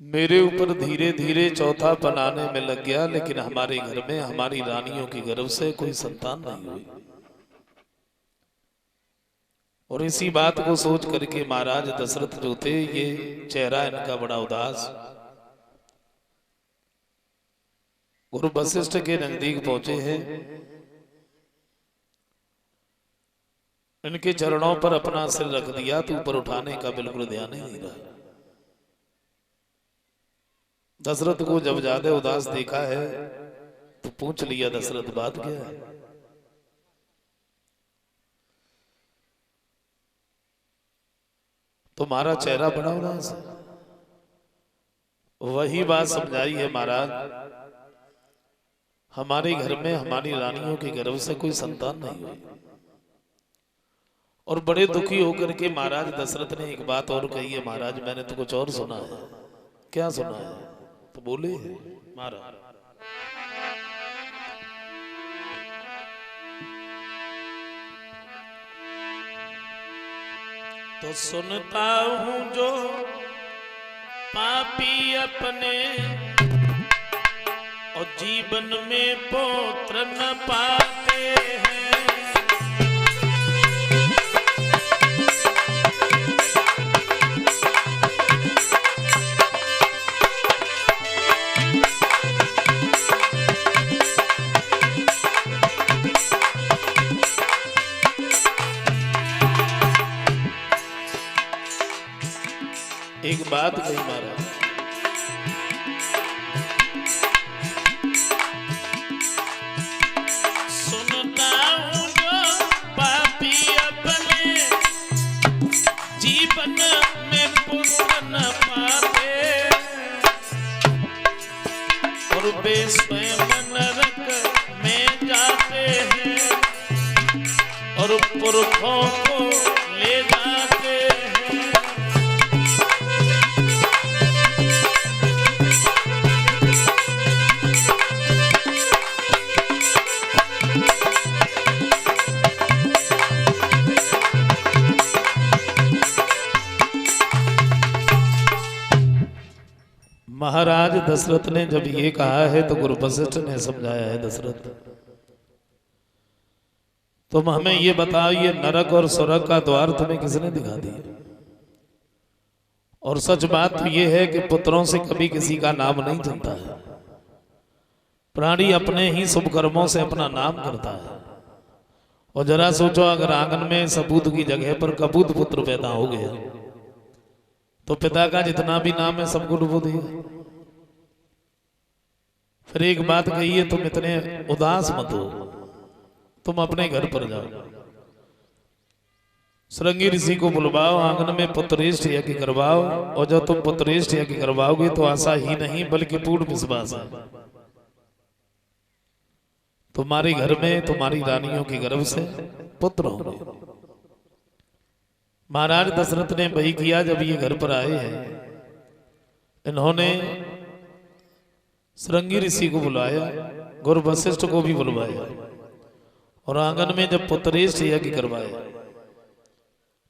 Speaker 1: मेरे ऊपर धीरे धीरे चौथा बनाने में लग गया, लेकिन हमारे घर में हमारी रानियों की गर्भ से कोई संतान नहीं हुई। और इसी बात को सोच करके महाराज दशरथ जो थे, ये चेहरा इनका बड़ा उदास, गुरु वशिष्ठ के नजदीक पहुंचे हैं। इनके चरणों पर अपना सिर रख दिया तो ऊपर उठाने का बिल्कुल ध्यान ही नहीं रहा। दशरथ को जब ज्यादा उदास देखा है तो पूछ लिया, दशरथ बात क्या है? तुम्हारा चेहरा बड़ा उदास है। वही बात समझाई है महाराज, हमारे घर में हमारी रानियों के गर्भ से कोई संतान नहीं हुई। और बड़े दुखी होकर के महाराज दशरथ ने एक बात और कही है, महाराज मैंने तो कुछ और सुना है। क्या सुना है? तो बोले महाराज, तो सुनता हूं जो पापी अपने और जीवन में पुत्र न पाते हैं। एक बात कही महाराज, सुनता हूं जो पापी अपने जीवन में पुत्र न पाते और वे स्वयं नरक में जाते हैं और पुरखों को ले जाते हैं। महाराज दशरथ ने जब ये कहा है तो गुरु वशिष्ठ ने समझाया है, दशरथ तुम हमें ये बताओ, ये नरक और स्वर्ग का द्वार तुम्हें किसने दिखा दिया? और सच बात तो ये है कि पुत्रों से कभी किसी का नाम नहीं चलता है। प्राणी अपने ही शुभ कर्मों से अपना नाम करता है। और जरा सोचो, अगर आंगन में सपूत की जगह पर कपूत पुत्र पैदा हो गया तो पिता का जितना भी नाम है सब कुछ डुबो देगा। फिर एक बात कही है, तुम इतने उदास मत हो, तुम अपने घर पर जाओ, श्रृंगी ऋषि को बुलवाओ, आंगन में पुत्रेष्ठ यज्ञ करवाओ। और जब तुम पुत्रेष्ठ यज्ञ करवाओगे तो आशा ही नहीं बल्कि पूर्ण विश्वास है, तुम्हारे घर में तुम्हारी रानियों के गर्भ से पुत्र होंगे। महाराज दशरथ ने वही किया। जब ये घर पर आए हैं, इन्होंने श्रृंगी ऋषि को बुलाया, गुरु वशिष्ठ को भी बुलवाया और आंगन में जब पुत्रेष्ठ यज्ञ करवाया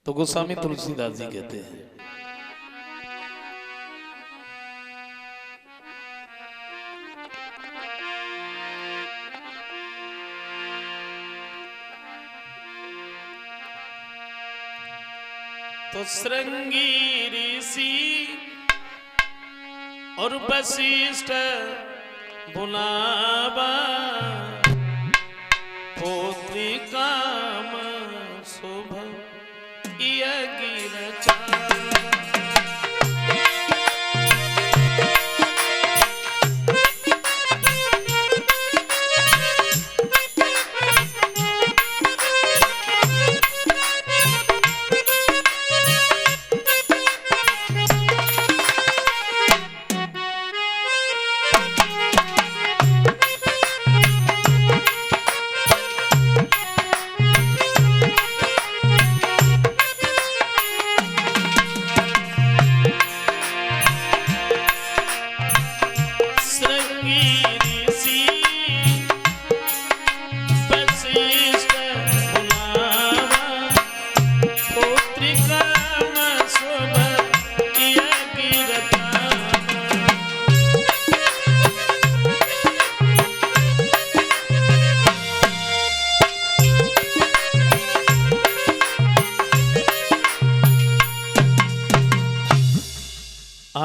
Speaker 1: तो गोस्वामी तुलसीदास जी कहते हैं, तो श्रृंगी ऋषि और वशिष्ठ बुलावा, पोत्री काम शुभ यज्ञ रचा।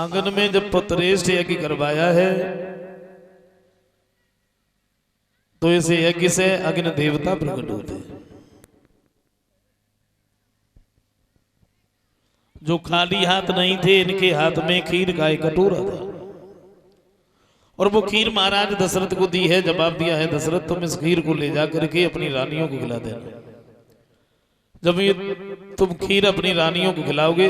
Speaker 1: आंगन में जब पुत्रेष्ठ यज्ञ करवाया है तो इस यज्ञ से अग्नि देवता प्रकट होते हैं। जो खाली हाथ नहीं थे, इनके हाथ में खीर का एक कटोरा था और वो खीर महाराज दशरथ को दी है। जवाब दिया है, दशरथ तुम इस खीर को ले जा करके अपनी रानियों को खिला देना। जब ये तुम खीर अपनी रानियों को खिलाओगे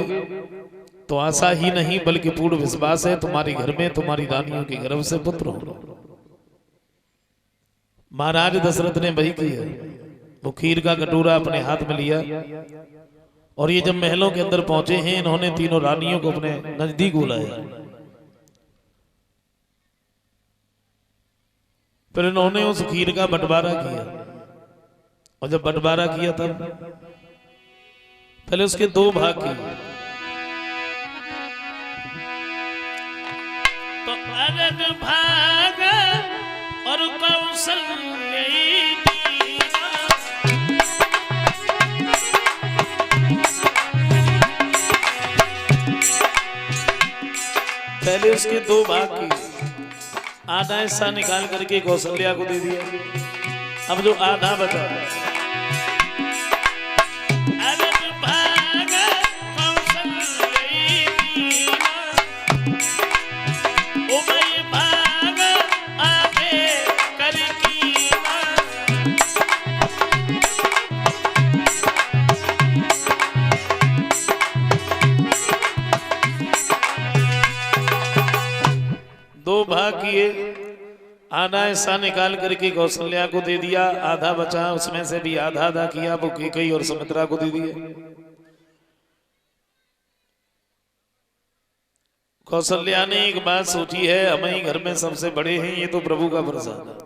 Speaker 1: तो आशा ही नहीं बल्कि पूर्ण विश्वास है तुम्हारे घर में तुम्हारी रानियों के गर्भ से पुत्र होगा। महाराज दशरथ ने वही किया। वो खीर का कटोरा अपने हाथ में लिया और ये जब महलों के अंदर पहुंचे हैं, इन्होंने तीनों रानियों को अपने नजदीक बुलाया। फिर इन्होंने उस खीर का बंटवारा किया और जब बंटवारा किया तब पहले उसके दो भाग किए। तो अलग भाग और कौशल्य पहले उसके दो भाग किए। आधा हिस्सा निकाल करके कौशल्या को दे दिया। अब जो आधा बचा अलग भाग कौशल्य उभय भाग आगे करकी दो भाग किए। आधा हिस्सा निकाल करके कौशल्या को दे दिया, आधा बचा उसमें से भी आधा आधा किया वो कैकेयी और सुमित्रा को दे दिया। कौशल्या ने एक बात सोची है, हम ही घर में सबसे बड़े हैं, ये तो प्रभु का प्रसाद है।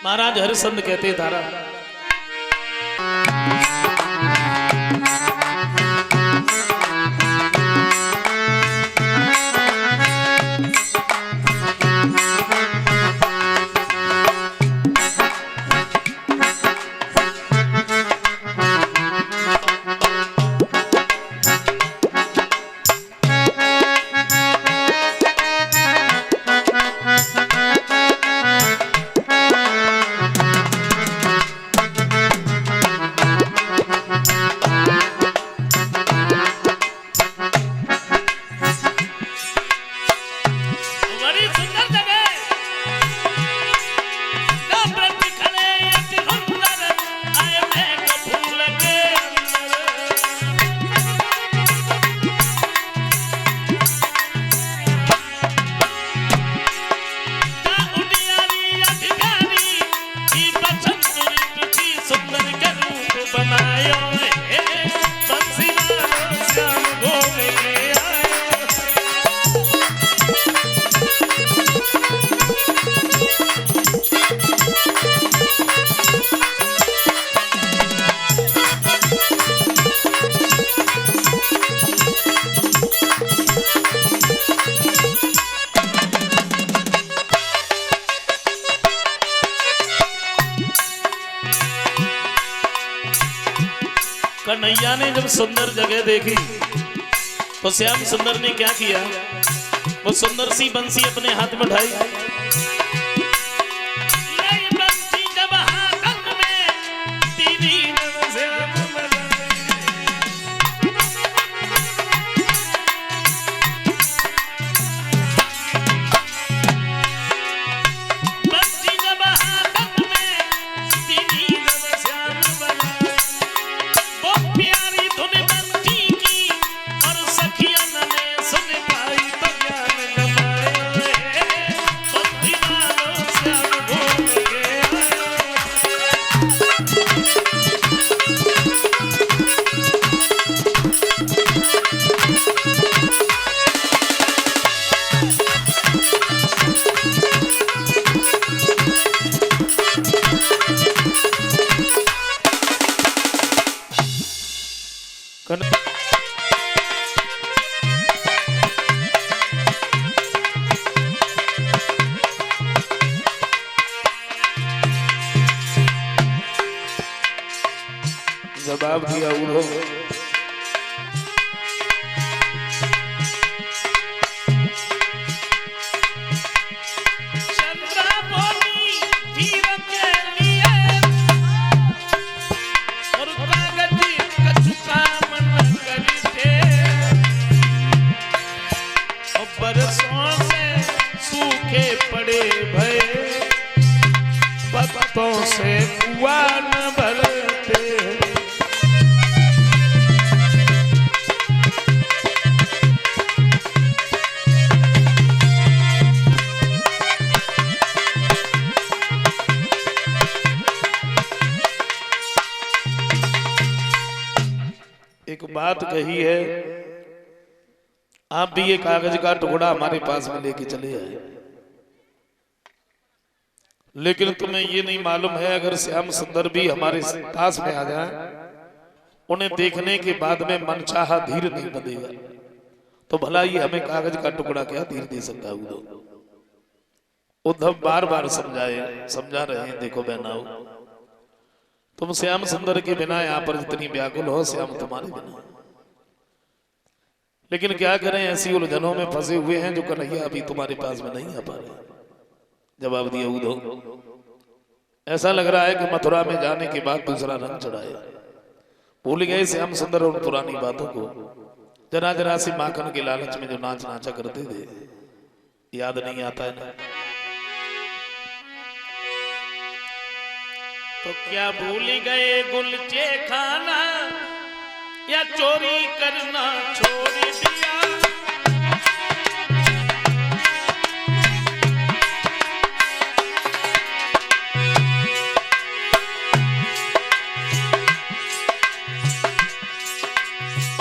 Speaker 1: महाराज हरिश्चंद्र कहते तारा कन्हैया ने जब सुंदर जगह देखी तो श्याम सुंदर ने क्या किया, वो सुंदर सी बंसी अपने हाथ में उठाई। जवाब दिया उड़ो। पत्तों से कुआं न भरते। एक बात कही है, आप भी ये कागज का टुकड़ा हमारे पास में लेके चले आए, लेकिन तुम्हें ये नहीं मालूम है अगर श्याम सुंदर भी हमारे पास में आ जाए, उन्हें देखने के बाद में मनचाहा धीर नहीं बंधेगा, तो भला ये हमें कागज का टुकड़ा क्या धीर दे सकता है। उद्धव बार बार समझा रहे हैं, देखो बहनाओ, तुम श्याम सुंदर के बिना यहाँ पर जितनी व्याकुल हो, श्याम तुम्हारे बिना। लेकिन क्या करें, ऐसी उलझनों में फंसे हुए हैं जो कन्हैया अभी तुम्हारे पास में नहीं आ पा रहे। जवाब दिया उद्धव, ऐसा लग रहा है कि मथुरा में जाने के बाद दूसरा रंग चढ़ाया, भूल गए श्याम सुंदर उन पुरानी बातों को। जरा जरा सी माखन के लालच में जो नाच नाचा करते थे, याद नहीं आता है ना। तो क्या भूल गए गुलचे खाना या चोरी करना छोड़ दिया।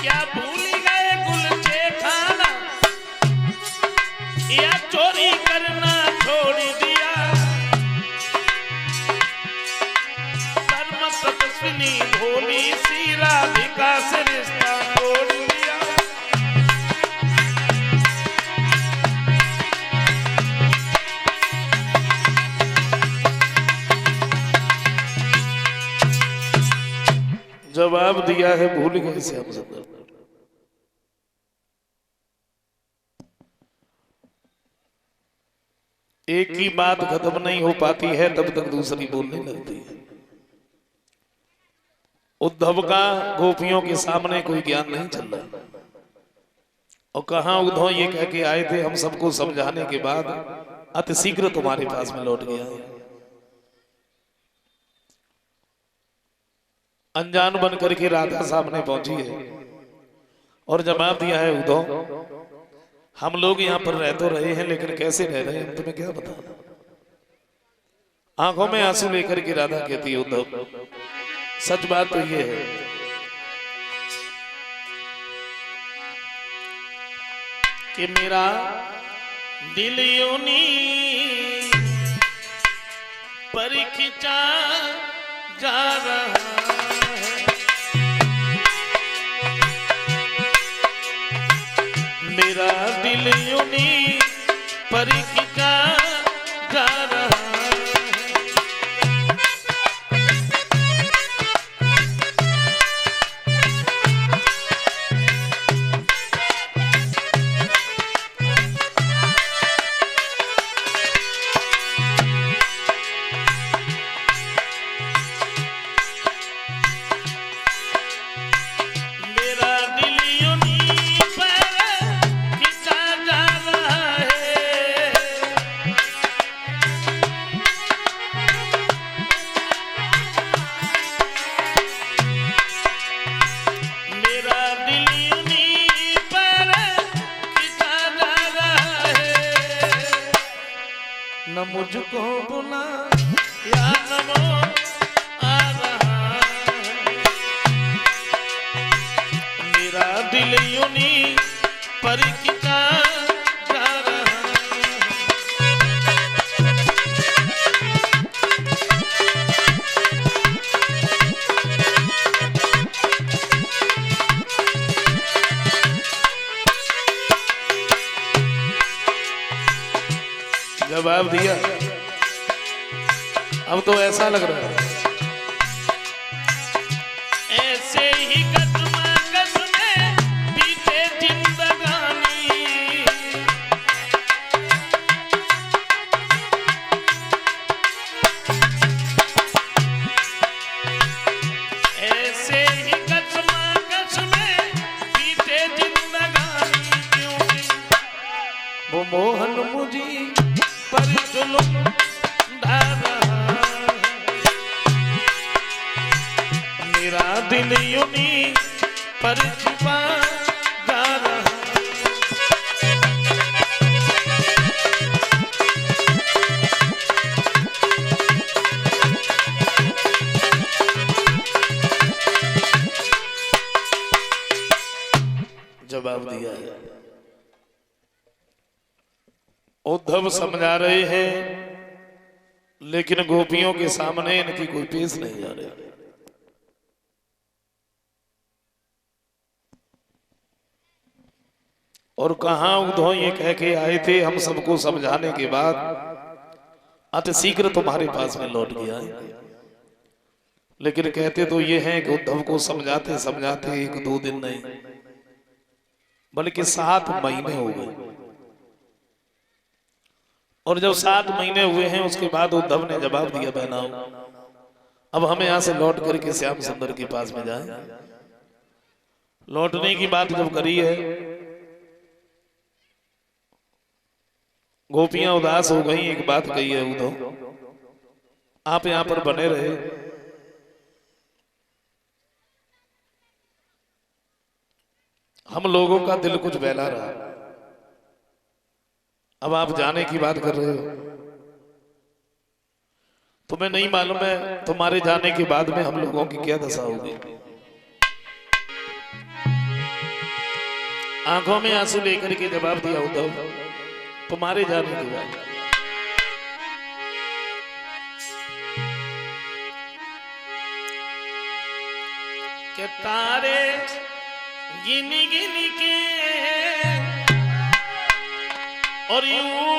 Speaker 1: क्या भूल गए गुलचे खाना या चोरी करना छोड़ दिया। तपस्विनी भोली सी राधिका से रिश्ता तोड़ दिया। जवाब दिया है भूल गए श्याम सुंदर। एक ही बात खत्म नहीं हो पाती है तब तक दूसरी बोलने लगती है। उद्धव का गोपियों के सामने कोई ज्ञान नहीं चल रहा, और कहां उद्धव ये कह के आए थे, हम सबको समझाने के बाद अति शीघ्र तुम्हारे पास में लौट गया। अनजान बन करके राधा सामने पहुंची है और जवाब दिया है उद्धव, हम लोग यहाँ पर रह तो रहे हैं लेकिन कैसे रह रहे हैं तुम्हें क्या पता। आंखों में आंसू लेकर के राधा कहती है, उद्धव सच बात तो ये है कि मेरा दिल यूनी पर खिंचा जा रहा है। मेरा दिल यूनी पर खिंचा जा रहा है। न मुझको बुला या न वो आ रहा है। मेरा दिल यूनी पर खिंचा जा रहा जवाब दिया। अब तो ऐसा लग रहा है ऐसे मोहन मुझी पर जुल्म ढा रहा, मेरा दिल यूनी पर छिपा जा रहा। जवाब दिया है। उद्धव समझा रहे हैं, लेकिन गोपियों के सामने इनकी कोई पेश नहीं आ रही। और कहां उद्धव ये कह के आए थे, हम सबको समझाने के बाद अति शीघ्र तुम्हारे पास में लौट गया है। लेकिन कहते तो ये हैं कि उद्धव को समझाते समझाते 1-2 दिन नहीं, बल्कि 7 महीने हो गए। और जब 7 महीने हुए हैं, उसके बाद उद्धव ने जवाब दिया, बहनाओ अब हमें यहां से लौट करके श्याम सुंदर के पास में जाए। लौटने की बात जब करी है, गोपियां उदास हो गई। एक बात कही है उद्धव, आप यहां पर बने रहे, हम लोगों का दिल कुछ बहला रहा। अब आप जाने की बात कर रहे हो, तुम्हें नहीं मालूम है तुम्हारे जाने के बाद में हम लोगों की क्या दशा होगी। आंखों में आंसू लेकर के जवाब दिया उद्धव, तुम्हारे जाने के बाद के तारे गिनी गिनी के और यूं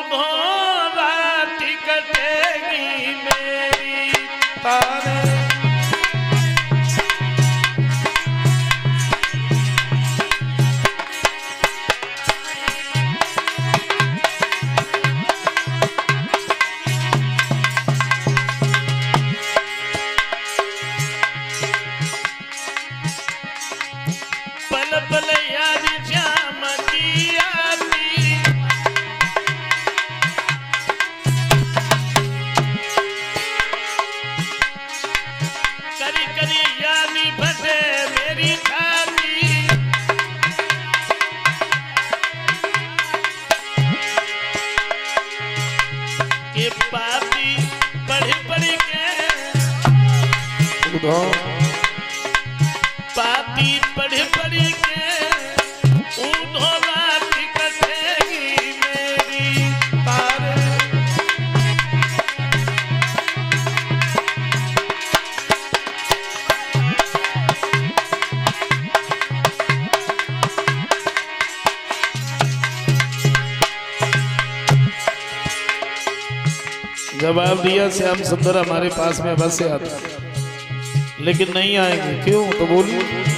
Speaker 1: रात कटेगी मेरी तारे। पल पल याद श्याम की आती, करी करी यादी फटे मेरी छाती। के पाती पढ़ पढ़ के पाती पढ़ पढ़ के उन्हों रात कटेगी मेरी तारे। जवाब दिया, श्याम सुंदर हमारे पास में बस से आता, लेकिन नहीं आएंगे। क्यों? तो बोलिए।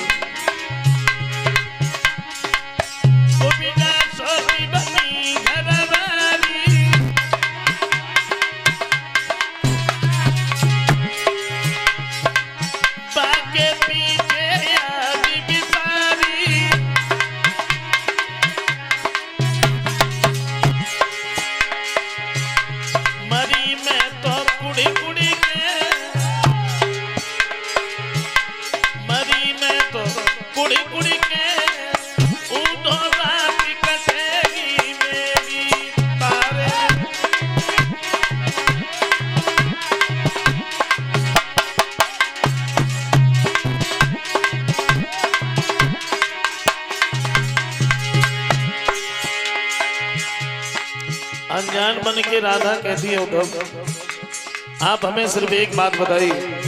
Speaker 1: मरी मैं तो कुड़ी कुड़ी के, मरी मैं तो कुड़ी कुड़ी के उन्हों रात कटेगी मेरी तारे। अनजान बन के राधा कहती है, उद्धव आप हमें सिर्फ एक बात बताइए,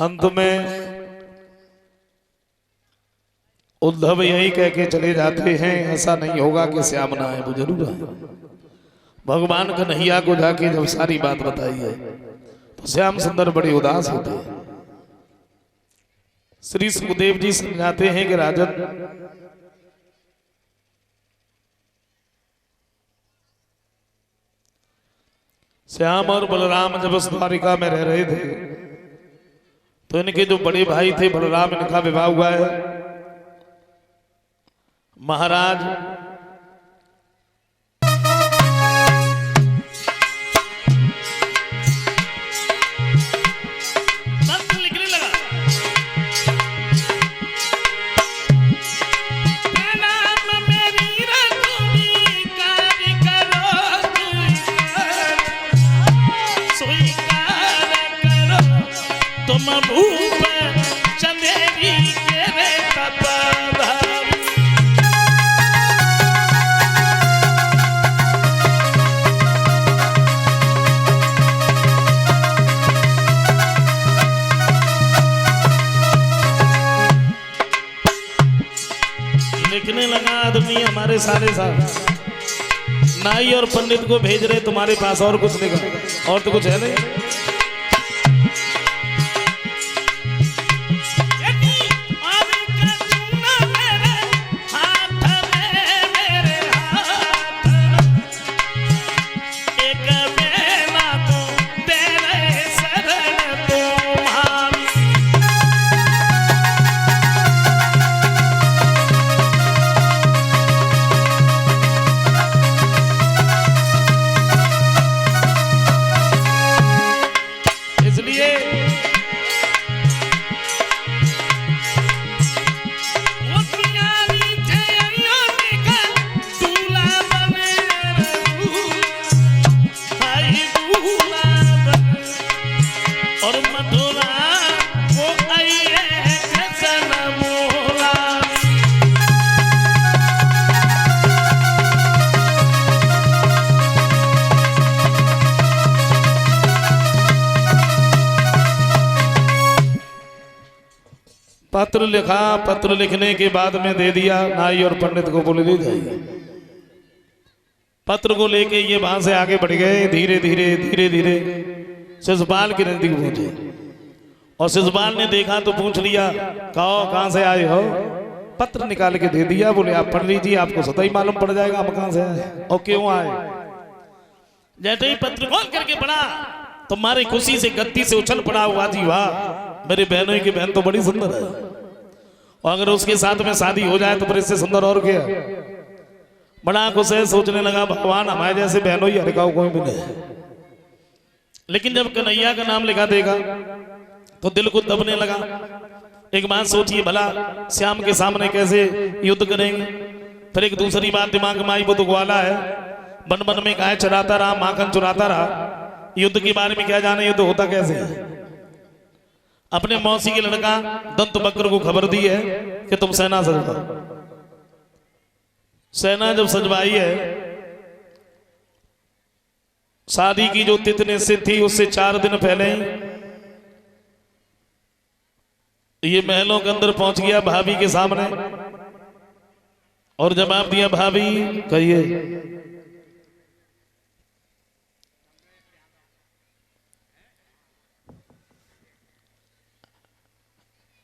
Speaker 1: अंत में उद्धव यही कह के चले जाते हैं, ऐसा नहीं होगा कि श्याम ना आए, वो जरूर आए। भगवान कन्हैया को जाके जब सारी बात बताई है तो श्याम सुंदर बड़े उदास होते हैं। श्री सुखदेव जी समझाते हैं कि राजन, श्याम और बलराम जब उस द्वारिका में रह रहे थे तो इनके जो बड़े भाई थे बलराम, इनका विवाह हुआ है। महाराज लिखने लगा आदमी हमारे सारे साथ, नाई और पंडित को भेज रहे तुम्हारे पास, और कुछ नहीं, और तो कुछ है नहीं। पत्र लिखा, पत्र लिखने के बाद में दे दिया, नाई और पंडित को बोले ले जाइए। पत्र को लेके ये वहां से आगे बढ़ गए, धीरे धीरे धीरे धीरे शिशुपाल के नजदीक पहुंचे। और शिशुपाल ने देखा तो पूछ लिया, कहो कहां से आए हो? पत्र निकाल के दे दिया। बोले आप पढ़ लीजिए, आपको स्वतः ही मालूम पड़ जाएगा हम कहां से आए और क्यों आए। जैसे ही पत्र खोल करके पढ़ा, तुम्हारी खुशी से गद्दी से उछल पड़ा हुआ, जी वाह मेरी बहनों की बहन तो बड़ी सुंदर है, और अगर उसके साथ में शादी हो जाए तो फिर इससे सुंदर और क्या। बड़ा खुश है, सोचने लगा भगवान हमारे जैसे बहनों ही हरिकाओ कोई भी नहीं। लेकिन जब कन्हैया का नाम लिखा देगा तो दिल को दबने लगा। एक बात सोचिए, भला श्याम के सामने कैसे युद्ध करेंगे। फिर एक दूसरी बात दिमाग में आई, वो तो ग्वाला है, बन बन में गाय चराता रहा, माखन चुराता रहा, युद्ध के बारे में क्या जाने, युद्ध होता कैसे है। अपने मौसी के लड़का दंत बकर को खबर दी है कि तुम सेना सजवाओ। सेना जब सजवाई है, शादी की जो तिथि निश्चित थी उससे 4 दिन पहले ही ये महलों के अंदर पहुंच गया भाभी के सामने और जवाब दिया, भाभी कहिए।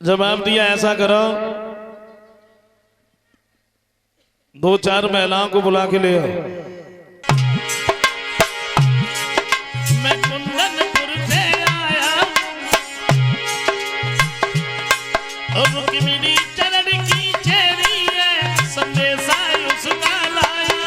Speaker 1: जवाब दिया, ऐसा करो 2-4 महिलाओं को बुला के ले आओ। मैं कुंदनपुर से आया और रुक्मिणी चरण की चेरी है, संदेशा उसका लाया।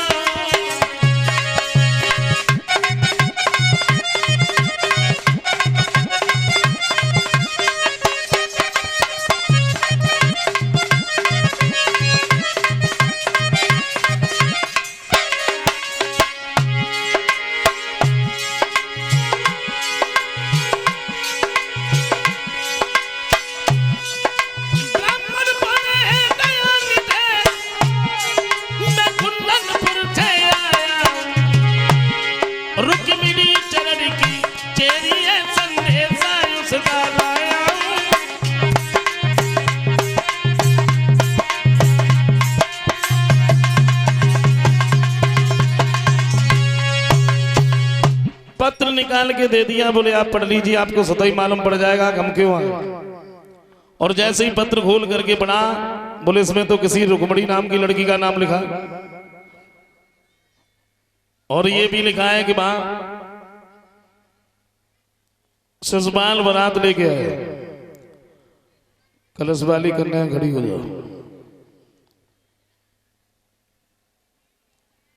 Speaker 1: रुक्मिणी चरण की चेरी है, संदेशा उसका लाया। निकाल के दे दिया, बोले आप पढ़ लीजिए, आपको स्वतः ही मालूम पड़ जाएगा कि हम क्यों आए। और जैसे ही पत्र खोल करके पढ़ा, बोले इसमें तो किसी रुक्मणी नाम की लड़की का नाम लिखा, और ये भी लिखा है कि वहां ससुराल बारात लेके आए, कलश वाली कन्या खड़ी हो जाओ।